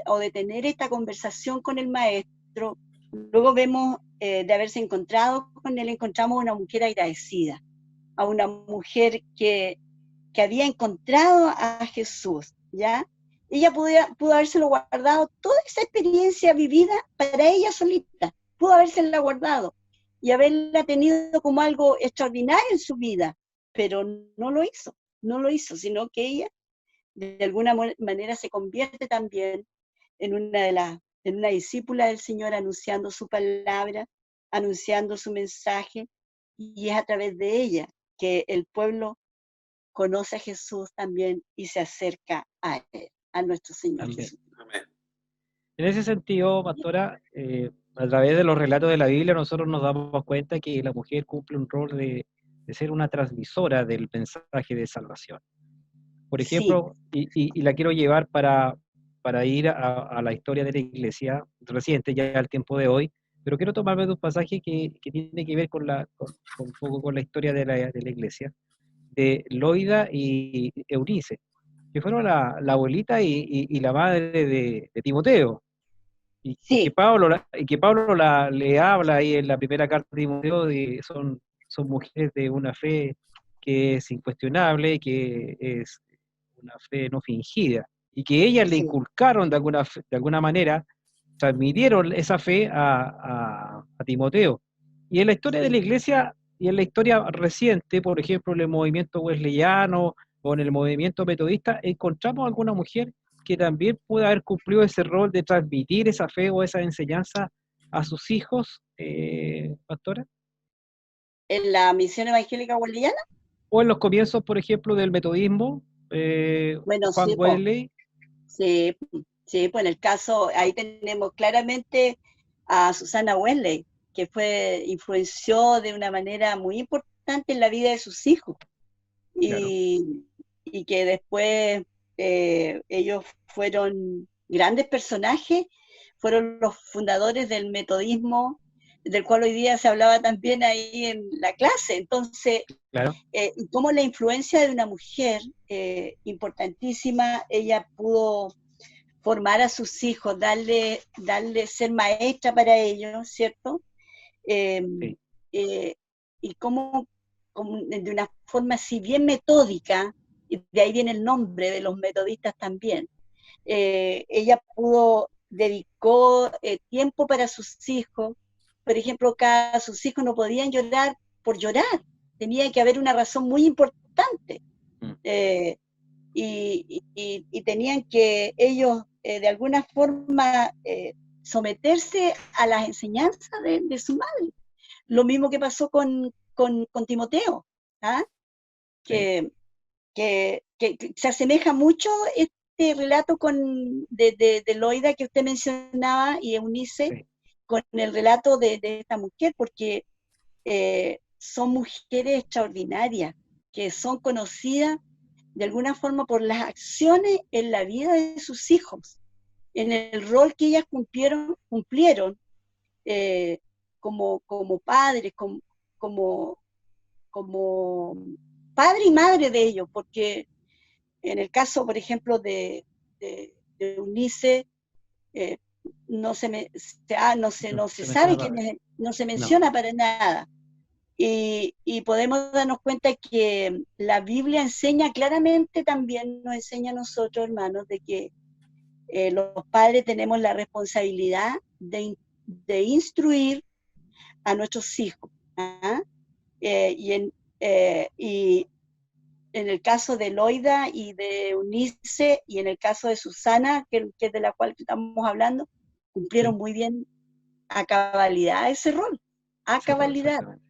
S2: o de tener esta conversación con el maestro, luego vemos de haberse encontrado con él, encontramos a una mujer agradecida, a una mujer que había encontrado a Jesús, ¿ya? Ella pudo habérselo guardado, toda esa experiencia vivida para ella solita, pudo habérsela guardado y haberla tenido como algo extraordinario en su vida, pero no lo hizo, sino que ella de alguna manera se convierte también en una discípula del Señor, anunciando su palabra, anunciando su mensaje, y es a través de ella que el pueblo conoce a Jesús también y se acerca a él, a nuestro Señor
S1: Amén.
S2: Jesús.
S3: Amén.
S1: En ese sentido, pastora, a través de los relatos de la Biblia nosotros nos damos cuenta que la mujer cumple un rol de ser una transmisora del mensaje de salvación. Por
S2: Sí,
S1: ejemplo, y la quiero llevar para ir a la historia de la iglesia reciente, ya al tiempo de hoy, pero quiero tomarme de un pasaje que tiene que ver con un poco con la historia de la iglesia, de Loida y Eunice, que fueron la abuelita y la madre de Timoteo, y que
S2: sí,
S1: Pablo le habla ahí en la primera carta de Timoteo, son mujeres de una fe que es incuestionable, que es una fe no fingida, y que ellas le
S2: sí,
S1: inculcaron de alguna manera, transmitieron esa fe a Timoteo. Y en la historia de la
S2: sí.
S1: iglesia, y en la historia reciente, por ejemplo, en el movimiento wesleyano o en el movimiento metodista, encontramos alguna mujer que también puede haber cumplido ese rol de transmitir esa fe o esa enseñanza a sus hijos, pastora,
S2: En la misión evangélica boliviana,
S1: o en los comienzos, por ejemplo, del metodismo,
S2: bueno,
S1: Juan
S2: sí, pues,
S1: Wesley.
S2: sí, sí, pues en el caso, ahí tenemos claramente a Susana Wesley, que influenció de una manera muy importante en la vida de sus hijos,
S1: Claro,
S2: y que después ellos fueron grandes personajes, fueron los fundadores del metodismo, del cual hoy día se hablaba también ahí en la clase. Entonces,
S1: claro,
S2: y cómo la influencia de una mujer importantísima, ella pudo formar a sus hijos, ser maestra para ellos, ¿cierto? Eh,
S1: sí,
S2: eh, y cómo, de una forma así bien metódica, y de ahí viene el nombre de los metodistas también, ella dedicó tiempo para sus hijos. Por ejemplo, sus hijos no podían llorar por llorar, tenía que haber una razón muy importante.
S1: mm,
S2: eh, y tenían que ellos de alguna forma someterse a las enseñanzas de su madre. Lo mismo que pasó con Timoteo, ¿ah?
S1: sí,
S2: que, que se asemeja mucho este relato de Loida que usted mencionaba y Eunice,
S1: sí,
S2: con el relato de esta mujer, porque son mujeres extraordinarias, que son conocidas de alguna forma por las acciones en la vida de sus hijos, en el rol que ellas cumplieron como padres, como, como padre y madre de ellos, porque en el caso, por ejemplo, de Eunice, eh, no se
S1: se
S2: sabe
S1: menciona
S2: quién
S1: padre.
S2: es, no se
S1: No,
S2: menciona para nada. Y podemos darnos cuenta que la Biblia enseña claramente, también nos enseña a nosotros, hermanos, de que los padres tenemos la responsabilidad de instruir a nuestros hijos. ¿Ah? Y en el caso de Loida y de Eunice, y en el caso de Susana, que es de la cual estamos hablando, cumplieron
S1: sí,
S2: muy bien a cabalidad ese rol, a
S1: ese rol
S2: cabalidad,
S1: exactamente.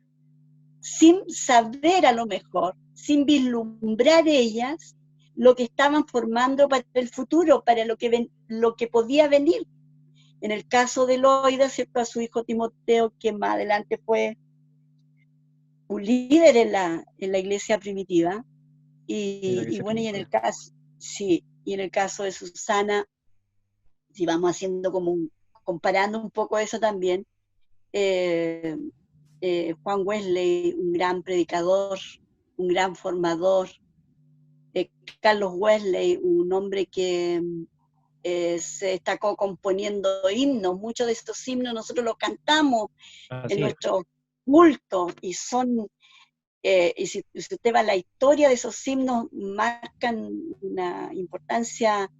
S2: sin saber a lo mejor, sin vislumbrar ellas lo que estaban formando para el futuro, para lo que podía venir. En el caso de Loida, ¿cierto? A su hijo Timoteo, que más adelante fue un líder en la iglesia primitiva.
S1: De la
S2: Y
S1: iglesia
S2: bueno,
S1: primitiva.
S2: sí, y en el caso de Susana, si vamos haciendo comparando un poco eso también, Juan Wesley, un gran predicador, un gran formador. Carlos Wesley, un hombre que se destacó componiendo himnos. Muchos de estos himnos nosotros los cantamos en nuestro culto, y son, y si usted va a la historia de esos himnos, marcan una importancia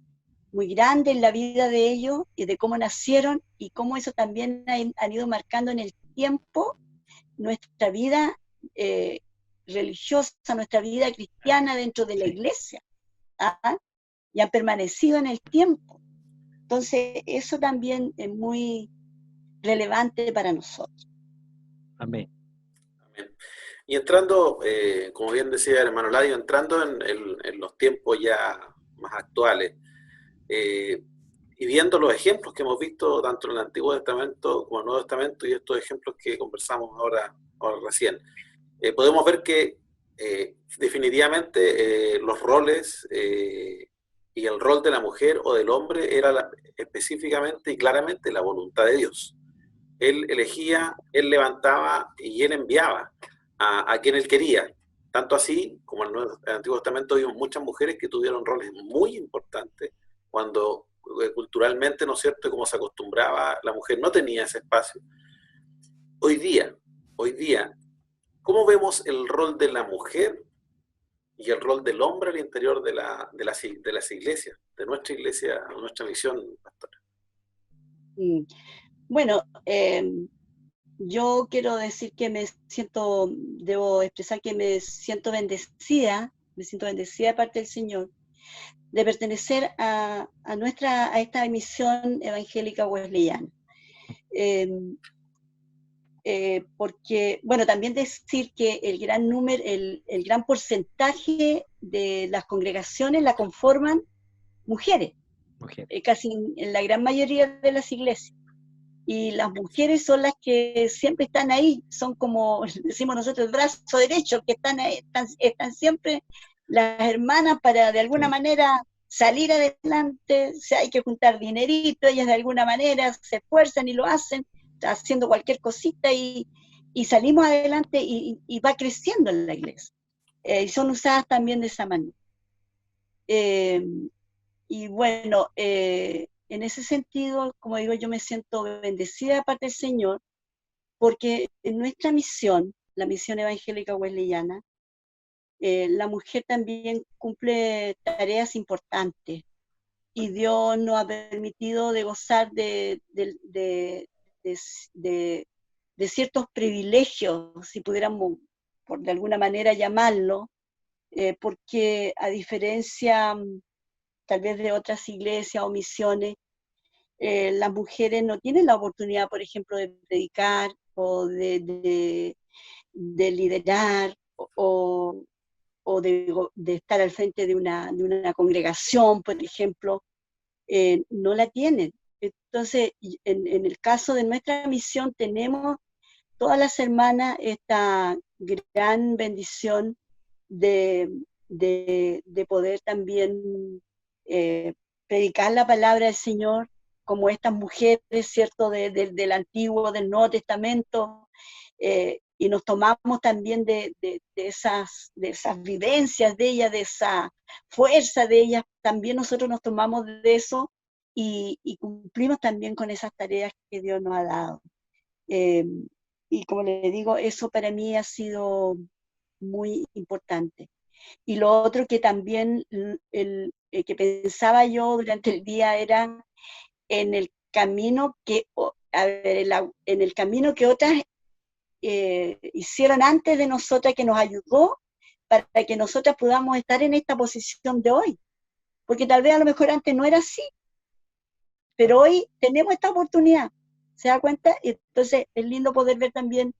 S2: muy grande en la vida de ellos, y de cómo nacieron, y cómo eso también han ido marcando en el tiempo nuestra vida religiosa, nuestra vida cristiana dentro de la iglesia, ¿ah? Y han permanecido en el tiempo. Entonces, eso también es muy relevante para nosotros.
S1: Amén.
S3: Amén. Y entrando, como bien decía el hermano Ladio, entrando en los tiempos ya más actuales, y viendo los ejemplos que hemos visto tanto en el Antiguo Testamento como en el Nuevo Testamento, y estos ejemplos que conversamos ahora recién, podemos ver que definitivamente los roles y el rol de la mujer o del hombre era específicamente y claramente la voluntad de Dios. Él elegía, él levantaba y él enviaba a quien él quería. Tanto así, como en el Antiguo Testamento, vimos muchas mujeres que tuvieron roles muy importantes cuando culturalmente, ¿no es cierto?, como se acostumbraba, la mujer no tenía ese espacio. Hoy día, ¿cómo vemos el rol de la mujer y el rol del hombre al interior de las iglesias, de nuestra iglesia, nuestra misión, pastora?
S2: Bueno, yo quiero decir que debo expresar que me siento bendecida de parte del Señor, de pertenecer a esta misión evangélica wesleyana. Porque, bueno, también decir que el gran porcentaje de las congregaciones la conforman mujeres. Casi en la gran mayoría de las iglesias. Y las mujeres son las que siempre están ahí, son como decimos nosotros, el brazo derecho, que están ahí, están siempre las hermanas para de alguna manera salir adelante. O sea, hay que juntar dinerito, ellas de alguna manera se esfuerzan y lo hacen, haciendo cualquier cosita, y salimos adelante, y va creciendo en la iglesia. Y son usadas también de esa manera. Y bueno, en ese sentido, como digo, yo me siento bendecida de parte del Señor, porque en nuestra misión, la misión evangélica wesleyana, la mujer también cumple tareas importantes, y Dios nos ha permitido de gozar de ciertos privilegios, si pudiéramos de alguna manera llamarlo, porque a diferencia tal vez de otras iglesias o misiones, las mujeres no tienen la oportunidad, por ejemplo, de predicar o de liderar o de estar al frente de una congregación, por ejemplo. No la tienen. Entonces, en el caso de nuestra misión, tenemos todas las hermanas esta gran bendición de poder también predicar la palabra del Señor, como estas mujeres, ¿cierto?, del Antiguo, del Nuevo Testamento, y nos tomamos también de esas vivencias de ellas, de esa fuerza de ellas. También nosotros nos tomamos de eso y cumplimos también con esas tareas que Dios nos ha dado. Y como le digo, eso para mí ha sido muy importante. Y lo otro que también que pensaba yo durante el día era en el camino que otras hicieron antes de nosotras, que nos ayudó para que nosotras podamos estar en esta posición de hoy. Porque tal vez a lo mejor antes no era así, pero hoy tenemos esta oportunidad. ¿Se da cuenta? Entonces es lindo poder ver también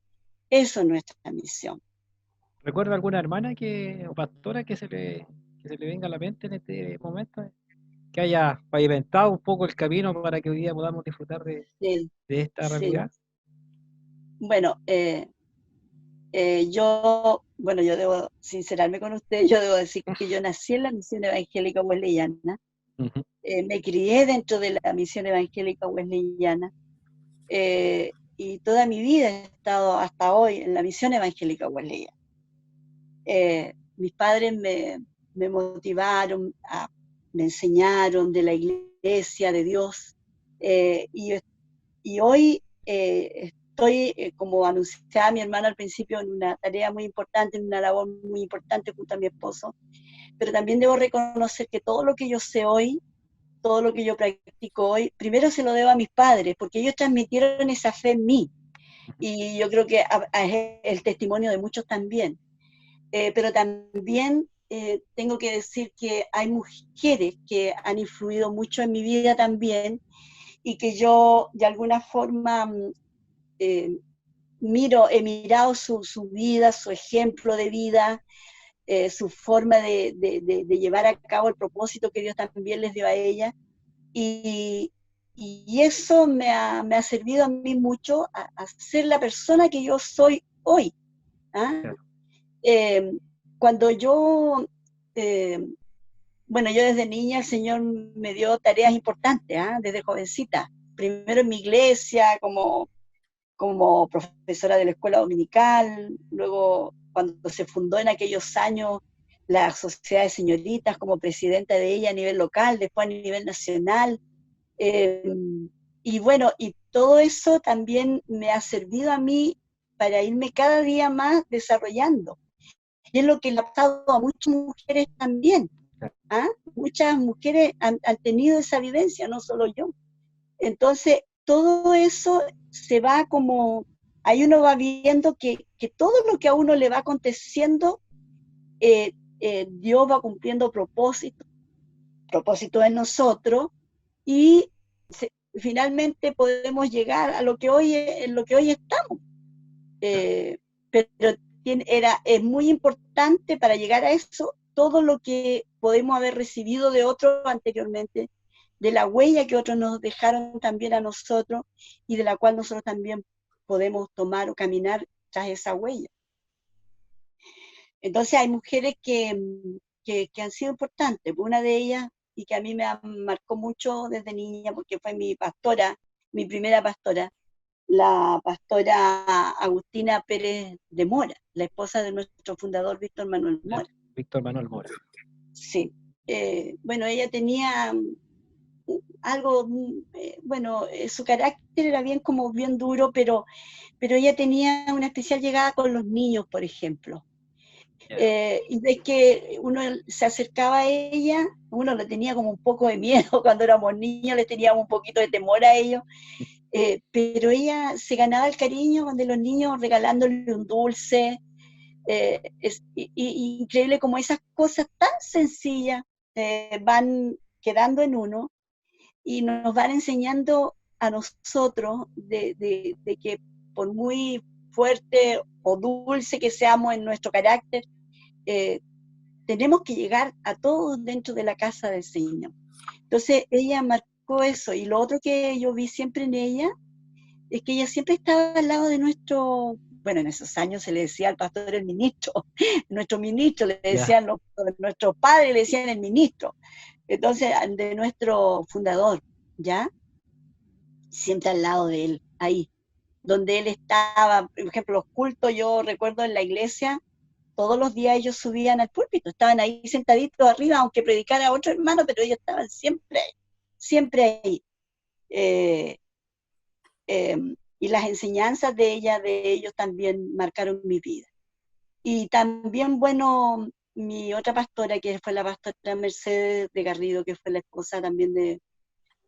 S2: eso en nuestra misión.
S1: ¿Recuerda alguna hermana o pastora que se le venga a la mente en este momento, que haya pavimentado un poco el camino para que hoy día podamos disfrutar de esta realidad?
S2: Bueno, yo debo sincerarme con usted. Yo debo decir que yo nací en la misión evangélica wesleyana. Me crié dentro de la misión evangélica wesleyana, y toda mi vida he estado hasta hoy en la misión evangélica wesleyana. mis padres me motivaron, me enseñaron de la iglesia, de Dios, y hoy estoy, como anunciaba mi hermano al principio, en una tarea muy importante, en una labor muy importante junto a mi esposo, pero también debo reconocer que todo lo que yo sé hoy, todo lo que yo practico hoy, primero se lo debo a mis padres, porque ellos transmitieron esa fe en mí, y yo creo que es el testimonio de muchos también. Pero también tengo que decir que hay mujeres que han influido mucho en mi vida también, y que yo de alguna forma he mirado su vida, su ejemplo de vida, su forma de llevar a cabo el propósito que Dios también les dio a ella, y eso me ha servido a mí mucho a ser la persona que yo soy hoy. ¿Ah? Cuando yo, bueno, yo desde niña el Señor me dio tareas importantes, desde jovencita. Primero en mi iglesia, como profesora de la escuela dominical, luego cuando se fundó en aquellos años la Sociedad de Señoritas, como presidenta de ella a nivel local, después a nivel nacional. Y bueno, y todo eso también me ha servido a mí para irme cada día más desarrollando. Y es lo que le ha pasado a muchas mujeres también. Muchas mujeres han tenido esa vivencia, no solo yo. Entonces, todo eso se va como, ahí uno va viendo que todo lo que a uno le va aconteciendo, Dios va cumpliendo propósitos en nosotros, y finalmente podemos llegar a lo que hoy estamos. Pero es muy importante para llegar a eso todo lo que podemos haber recibido de otros anteriormente, de la huella que otros nos dejaron también a nosotros, y de la cual nosotros también podemos tomar o caminar tras esa huella. Entonces hay mujeres que han sido importantes. Una de ellas, y que a mí me marcó mucho desde niña, porque fue mi pastora, mi primera pastora, la pastora Agustina Pérez de Mora, la esposa de nuestro fundador Víctor Manuel Mora.
S1: Víctor Manuel Mora.
S2: Sí. Bueno, ella tenía algo, bueno, su carácter era bien duro, pero ella tenía una especial llegada con los niños, por ejemplo. Y de que uno se acercaba a ella, uno le tenía como un poco de miedo cuando éramos niños, le teníamos un poquito de temor a ellos, pero ella se ganaba el cariño de los niños regalándole un dulce. Es increíble como esas cosas tan sencillas van quedando en uno y nos van enseñando a nosotros de que por muy fuerte o dulce que seamos en nuestro carácter, tenemos que llegar a todos dentro de la casa del Señor. Entonces ella marcó eso, y lo otro que yo vi siempre en ella es que ella siempre estaba al lado de nuestro, bueno, en esos años se le decía al pastor el ministro, nuestro ministro, le decían nuestros padres, le decían el ministro, entonces de nuestro fundador, ¿ya? Siempre al lado de él, ahí, donde él estaba, por ejemplo, los cultos, yo recuerdo en la iglesia, todos los días ellos subían al púlpito, estaban ahí sentaditos arriba, aunque predicara otro hermano, pero ellos estaban siempre ahí. Y las enseñanzas de ellos también marcaron mi vida. Y también, bueno, mi otra pastora, que fue la pastora Mercedes de Garrido, que fue la esposa también de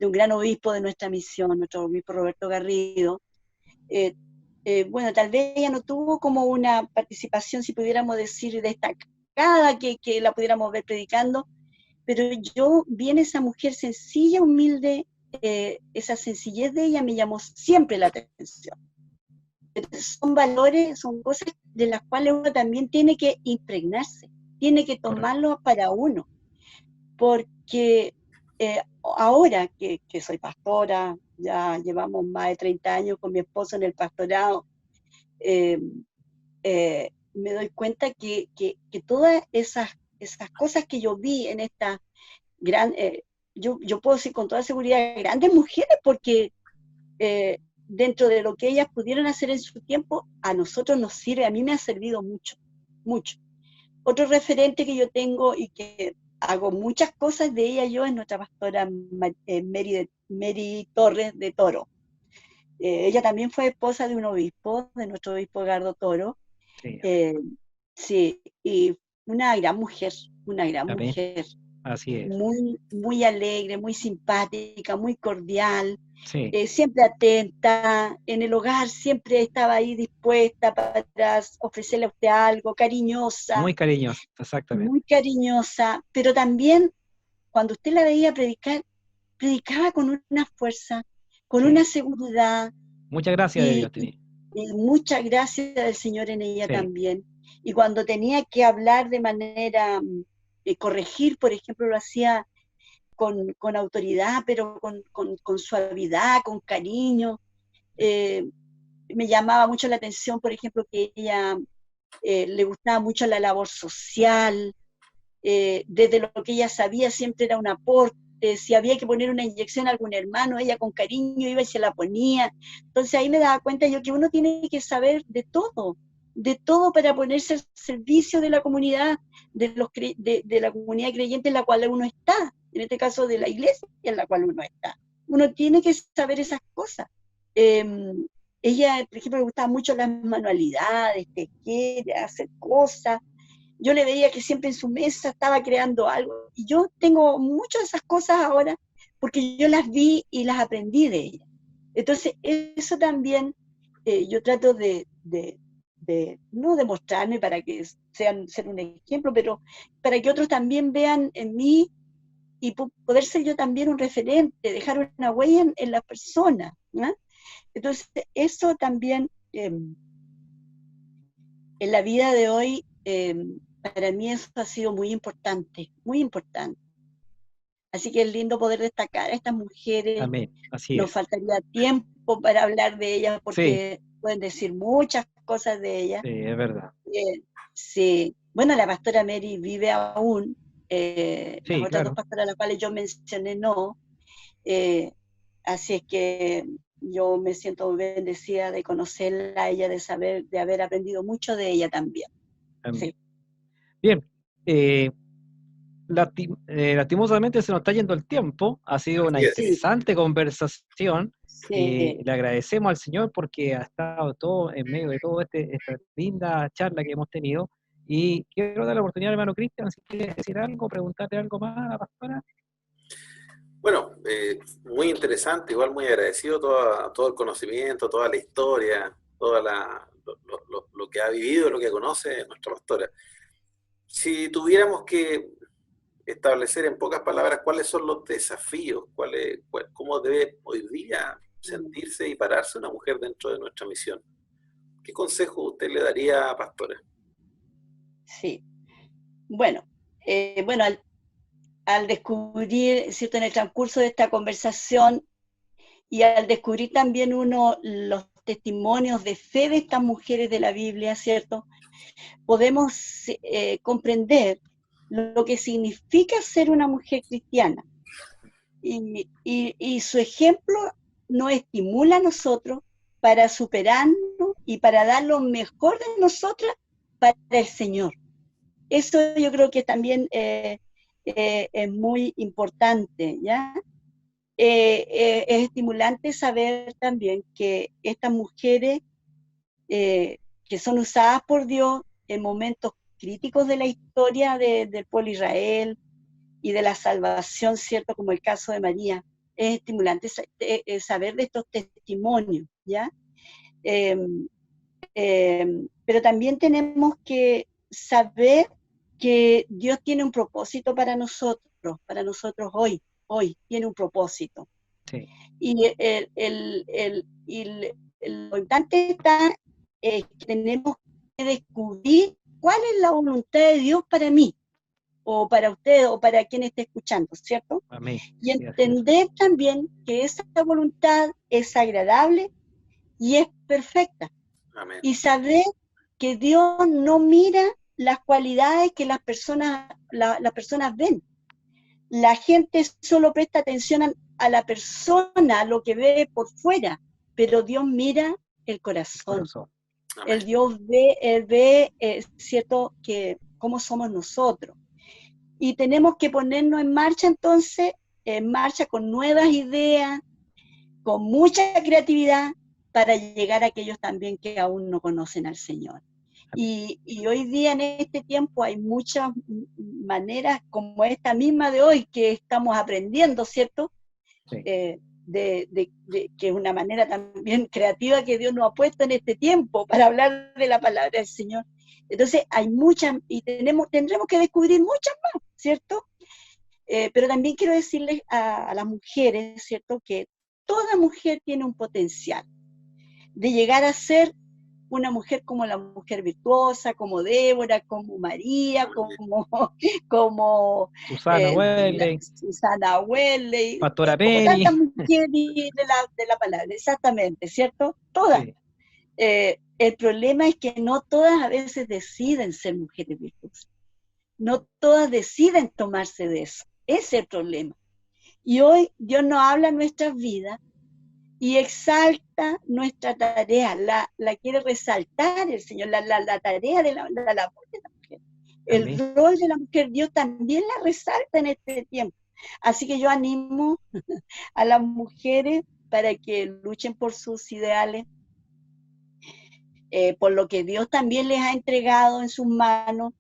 S2: un gran obispo de nuestra misión, nuestro obispo Roberto Garrido. Bueno, tal vez ella no tuvo como una participación, si pudiéramos decir, destacada, que la pudiéramos ver predicando, pero yo vi en esa mujer sencilla, humilde, esa sencillez de ella me llamó siempre la atención. Entonces, son valores, son cosas de las cuales uno también tiene que impregnarse, tiene que tomarlo para uno, porque ahora que soy pastora, ya llevamos más de 30 años con mi esposo en el pastorado, me doy cuenta que todas esas cosas que yo vi en esta gran, yo puedo decir con toda seguridad, grandes mujeres, porque dentro de lo que ellas pudieron hacer en su tiempo, a nosotros nos sirve, a mí me ha servido mucho, mucho. otro referente que yo tengo y que hago muchas cosas de ella yo es nuestra pastora Mary Torres de Toro. Ella también fue esposa de un obispo, de nuestro obispo Edgardo Toro.
S1: Sí,
S2: Sí, y una gran mujer,
S1: amén. Así es.
S2: muy, muy alegre, muy simpática, muy cordial,
S1: Sí,
S2: siempre atenta, en el hogar siempre estaba ahí dispuesta para ofrecerle a usted algo, cariñosa,
S1: muy cariñoso, exactamente.
S2: muy cariñosa, pero también cuando usted la veía predicar, predicaba con una fuerza, con
S1: Sí.
S2: una seguridad,
S1: Muchas gracias de
S2: y,
S1: Dios tenía.
S2: y mucha gracia del Señor en ella
S1: Sí,
S2: también. Y cuando tenía que hablar de manera, corregir, por ejemplo, lo hacía con autoridad, pero con suavidad, con cariño. Me llamaba mucho la atención, por ejemplo, que ella le gustaba mucho la labor social, desde lo que ella sabía siempre era un aporte, si había que poner una inyección a algún hermano, ella con cariño iba y se la ponía. Entonces ahí me daba cuenta yo que uno tiene que saber de todo para ponerse al servicio de la comunidad, de la comunidad creyente en la cual uno está, en este caso de la iglesia en la cual uno está. Uno tiene que saber esas cosas. Eh, Ella, por ejemplo, le gustaban mucho las manualidades, tejer, hacer cosas. Yo le veía que siempre en su mesa estaba creando algo. Y yo tengo muchas de esas cosas ahora porque yo las vi y las aprendí de ella. Entonces, eso también yo trato no demostrarme para que ser un ejemplo, pero para que otros también vean en mí y poder ser yo también un referente, dejar una huella en la persona, ¿no? Entonces, eso también en la vida de hoy, para mí eso ha sido muy importante, muy importante. Así que es lindo poder destacar a estas mujeres.
S1: amén. Así
S2: Nos
S1: es.
S2: faltaría tiempo para hablar de ellas
S1: Sí,
S2: porque pueden decir muchas cosas de ellas.
S1: sí, es verdad.
S2: Sí, bueno, la pastora Mary vive aún, las
S1: Sí,
S2: otras dos
S1: claro.
S2: pastoras a las cuales yo mencioné no, eh, así es que yo me siento bendecida de conocerla a ella, de saber, de haber aprendido mucho de ella también.
S1: Amén.
S2: Sí,
S1: Bien, lastimosamente se nos está yendo el tiempo. Ha sido una
S3: Así
S2: sí,
S3: es.
S1: interesante conversación y
S2: sí,
S1: le agradecemos al Señor porque ha estado todo en medio de todo esta linda charla que hemos tenido. Y quiero dar la oportunidad al hermano Cristian, si quiere decir algo, preguntarle algo más a la pastora.
S3: Bueno, muy interesante, igual muy agradecido todo el conocimiento, toda la historia, lo que ha vivido, lo que conoce nuestra pastora. Si tuviéramos que establecer en pocas palabras cuáles son los desafíos, cómo debe hoy día sentirse y pararse una mujer dentro de nuestra misión, ¿qué consejo usted le daría a pastora?
S2: sí. Bueno, bueno, al descubrir, ¿cierto?, en el transcurso de esta conversación y al descubrir también uno los testimonios de fe de estas mujeres de la Biblia, ¿cierto?, podemos comprender lo que significa ser una mujer cristiana. Y su ejemplo nos estimula a nosotros para superarnos y para dar lo mejor de nosotras para el Señor. Eso yo creo que también es muy importante, ¿ya? Es estimulante saber también que estas mujeres que son usadas por Dios en momentos críticos de la historia del pueblo de Israel y de la salvación, ¿cierto? Como el caso de María. Es estimulante saber de estos testimonios, ¿ya? Eh, pero también tenemos que saber que Dios tiene un propósito para nosotros hoy tiene un propósito.
S1: Sí,
S2: Y lo importante está que tenemos que descubrir cuál es la voluntad de Dios para mí, o para usted, o para quien esté escuchando, ¿cierto?
S1: amén.
S2: Y
S1: Sí, así es.
S2: entender también que esa voluntad es agradable y es perfecta.
S3: Amén.
S2: Y saber que Dios no mira las cualidades que las personas ven. La gente solo presta atención a la persona, a lo que ve por fuera, pero Dios mira el corazón.
S1: Corazón.
S3: Amén.
S2: El Dios ve, cierto, que cómo somos nosotros. Y tenemos que ponernos en marcha entonces, con nuevas ideas, con mucha creatividad, para llegar a aquellos también que aún no conocen al Señor. Y hoy día en este tiempo hay muchas maneras como esta misma de hoy que estamos aprendiendo, ¿cierto?
S1: Sí.
S2: Que es una manera también creativa que Dios nos ha puesto en este tiempo para hablar de la palabra del Señor. Entonces hay muchas, y tendremos que descubrir muchas más, ¿cierto? Pero también quiero decirles a las mujeres, ¿cierto? Que toda mujer tiene un potencial de llegar a ser una mujer como la mujer virtuosa, como Débora, como María, como
S1: Susana Wesley,
S2: Susana Wesley,
S1: Pastora
S2: como
S1: Penny.
S2: tantas mujeres de la palabra, exactamente, ¿cierto? Todas.
S1: Sí.
S2: El problema es que no todas a veces deciden ser mujeres virtuosas. No todas deciden tomarse de eso. Ese es el problema. Y hoy Dios nos habla en nuestras vidas y exalta nuestra tarea, la quiere resaltar el Señor, la tarea de la labor de la mujer. El rol de la mujer, Dios también la resalta en este tiempo. Así que yo animo a las mujeres para que luchen por sus ideales, por lo que Dios también les ha entregado en sus manos,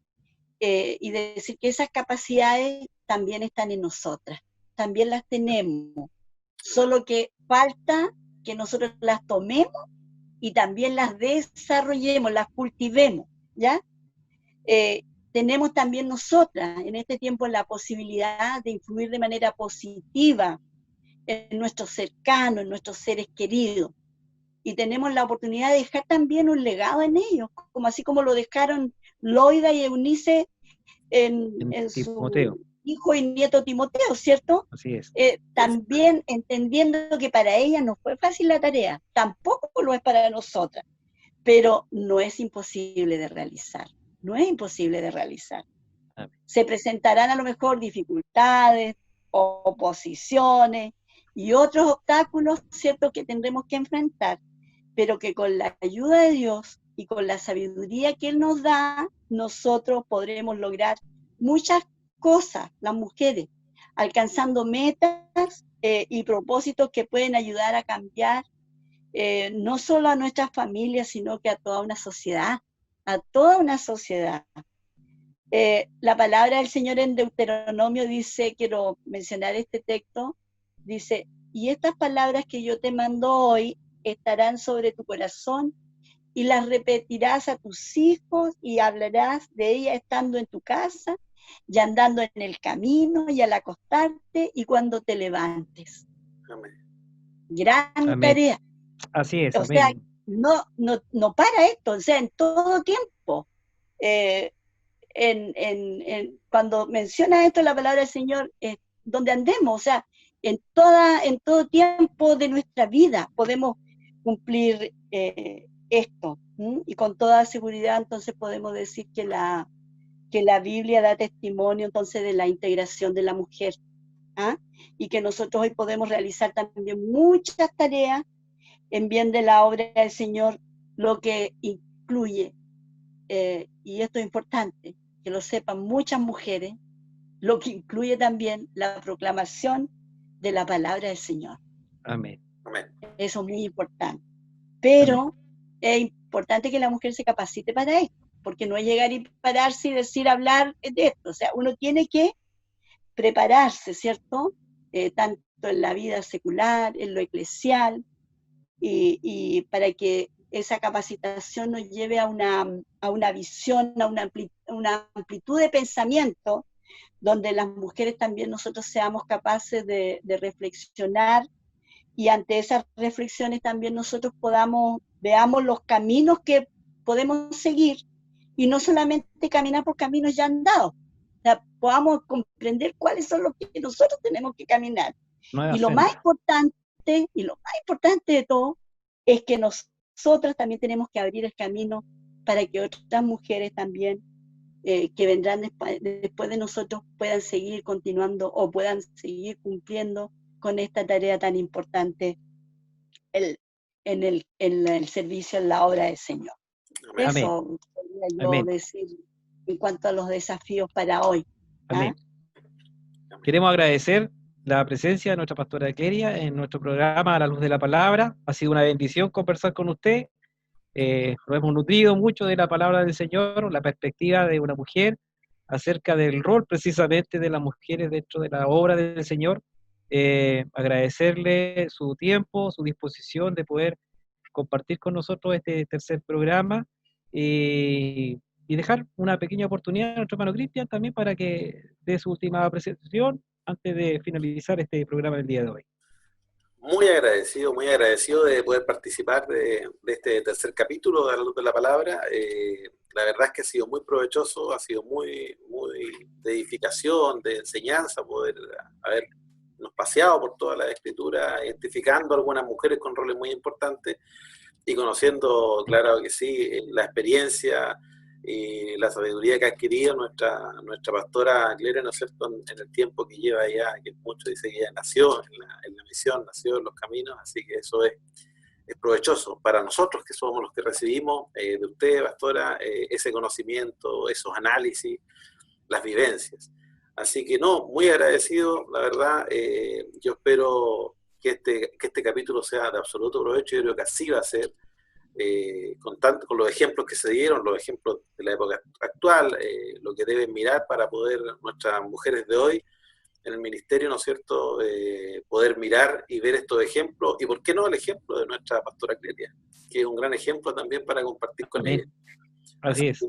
S2: y decir que esas capacidades también están en nosotras, también las tenemos, solo que falta que nosotros las tomemos y también las desarrollemos, las cultivemos, ¿ya? Tenemos también nosotras en este tiempo la posibilidad de influir de manera positiva en nuestros cercanos, en nuestros seres queridos, y tenemos la oportunidad de dejar también un legado en ellos, como así como lo dejaron Loida y Eunice en su hijo y nieto Timoteo, ¿cierto?
S1: Así es.
S2: También entendiendo que para ella no fue fácil la tarea, tampoco lo es para nosotras, pero no es imposible de realizar, no es imposible de realizar. Se presentarán a lo mejor dificultades, oposiciones y otros obstáculos, ¿cierto?, que tendremos que enfrentar, pero que con la ayuda de Dios y con la sabiduría que Él nos da, nosotros podremos lograr muchas cosas, las mujeres, alcanzando metas y propósitos que pueden ayudar a cambiar no solo a nuestras familias, sino que a toda una sociedad, la palabra del Señor en Deuteronomio dice, quiero mencionar este texto, dice, y estas palabras que yo te mando hoy estarán sobre tu corazón y las repetirás a tus hijos y hablarás de ellas estando en tu casa y andando en el camino y al acostarte y cuando te levantes.
S3: Amén.
S2: Gran
S1: Amén.
S2: tarea.
S1: Así es,
S2: o
S1: amén.
S2: sea, no para esto, o sea, en todo tiempo. Cuando menciona esto la palabra del Señor, donde andemos, o sea, en todo tiempo de nuestra vida podemos cumplir esto, y con toda seguridad entonces podemos decir que la Biblia da testimonio entonces de la integración de la mujer, y que nosotros hoy podemos realizar también muchas tareas en bien de la obra del Señor, lo que incluye, y esto es importante, que lo sepan muchas mujeres, lo que incluye también la proclamación de la palabra del Señor.
S1: Amén.
S3: Amén.
S2: Eso es muy importante. Pero es importante que la mujer se capacite para esto, porque no es llegar y pararse y decir, hablar de esto. O sea, uno tiene que prepararse, ¿cierto? Tanto en la vida secular, en lo eclesial, y para que esa capacitación nos lleve a una visión, a una amplitud de pensamiento, donde las mujeres también nosotros seamos capaces de reflexionar, y ante esas reflexiones también nosotros veamos los caminos que podemos seguir, y no solamente caminar por caminos ya andados, o sea, podamos comprender cuáles son los que nosotros tenemos que caminar. Y lo más importante de todo es que nosotras también tenemos que abrir el camino para que otras mujeres también que vendrán después de nosotros puedan seguir continuando o puedan seguir cumpliendo con esta tarea tan importante en el servicio, en la obra del Señor.
S3: Amén.
S2: Eso quería yo decir en cuanto a los desafíos para hoy.
S1: Amén. Queremos agradecer la presencia de nuestra pastora Cleria en nuestro programa A la Luz de la Palabra. Ha sido una bendición conversar con usted. Nos hemos nutrido mucho de la palabra del Señor, la perspectiva de una mujer acerca del rol precisamente de las mujeres dentro de la obra del Señor. Agradecerle su tiempo, su disposición de poder compartir con nosotros este tercer programa y dejar una pequeña oportunidad a nuestro hermano Cristian también para que dé su última presentación antes de finalizar este programa del día de hoy.
S3: Muy agradecido de poder participar de este tercer capítulo de A la Luz de la Palabra. La verdad es que ha sido muy provechoso, ha sido muy de edificación, de enseñanza, poder habernos paseado por toda la Escritura, identificando a algunas mujeres con roles muy importantes y conociendo, claro que sí, la experiencia y la sabiduría que ha adquirido nuestra pastora Cleria, ¿no es cierto?, en el tiempo que lleva ya, que mucho dice que ella nació en la misión, nació en los caminos, así que eso es provechoso para nosotros, que somos los que recibimos de usted, pastora, ese conocimiento, esos análisis, las vivencias. Así que no, muy agradecido, la verdad. Yo espero que este capítulo sea de absoluto provecho. Yo creo que así va a ser, con los ejemplos que se dieron, los ejemplos de la época actual, lo que deben mirar para poder nuestras mujeres de hoy en el ministerio, ¿no es cierto?, poder mirar y ver estos ejemplos, y por qué no el ejemplo de nuestra pastora Cleria, que es un gran ejemplo también para compartir con ella.
S1: Así es.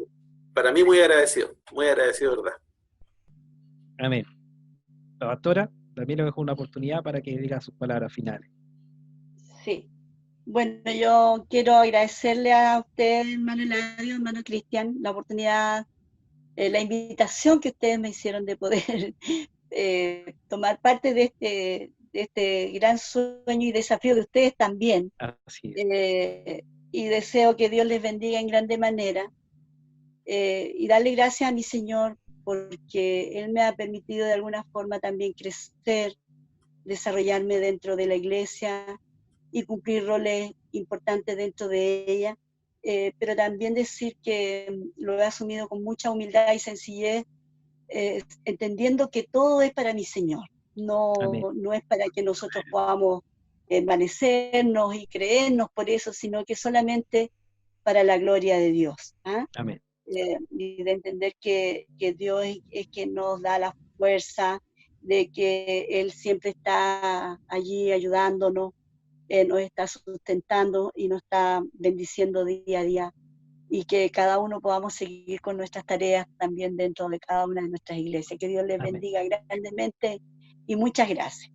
S3: Para mí muy agradecido, ¿verdad?
S1: Amén. La pastora también le dejo una oportunidad para que diga sus palabras finales.
S2: Sí. Bueno, yo quiero agradecerle a usted, hermano Eladio, hermano Cristian, la oportunidad, la invitación que ustedes me hicieron de poder tomar parte de este gran sueño y desafío de ustedes también.
S1: Así es.
S2: Y deseo que Dios les bendiga en grande manera. Y darle gracias a mi Señor porque Él me ha permitido de alguna forma también crecer, desarrollarme dentro de la iglesia y cumplir roles importantes dentro de ella, pero también decir que lo he asumido con mucha humildad y sencillez, entendiendo que todo es para mi Señor, no es para que nosotros podamos envanecernos y creernos por eso, sino que solamente para la gloria de Dios.
S1: Amén.
S2: Y de entender que Dios es quien nos da la fuerza, de que Él siempre está allí ayudándonos, nos está sustentando y nos está bendiciendo día a día, y que cada uno podamos seguir con nuestras tareas también dentro de cada una de nuestras iglesias. Que Dios les bendiga grandemente y muchas gracias.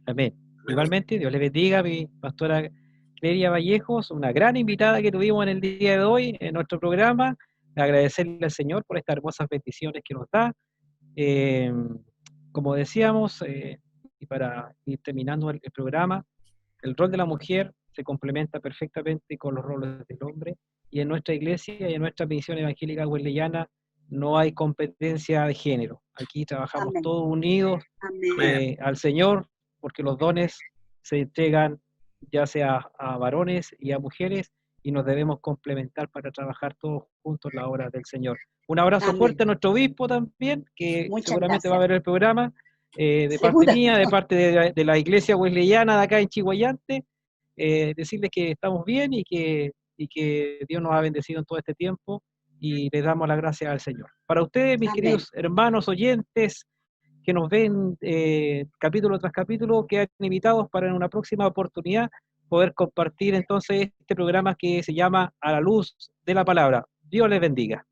S1: Amén. Igualmente, Dios les bendiga a mi pastora Cleria Vallejos, una gran invitada que tuvimos en el día de hoy en nuestro programa. Agradecerle al Señor por estas hermosas bendiciones que nos da. Como decíamos, y para ir terminando el programa, el rol de la mujer se complementa perfectamente con los roles del hombre, y en nuestra iglesia y en nuestra misión evangélica wesleyana no hay competencia de género. Aquí trabajamos todos unidos al Señor, porque los dones se entregan ya sea a varones y a mujeres, y nos debemos complementar para trabajar todos juntos en la obra del Señor. Un abrazo fuerte a nuestro obispo también, que seguramente va a ver el programa, de parte mía, de parte de la iglesia wesleyana de acá en Chiguayante, decirles que estamos bien y que Dios nos ha bendecido en todo este tiempo, y les damos las gracias al Señor. Para ustedes, mis queridos hermanos oyentes, que nos ven capítulo tras capítulo, quedan invitados para en una próxima oportunidad poder compartir entonces este programa que se llama A la Luz de la Palabra. Dios les bendiga.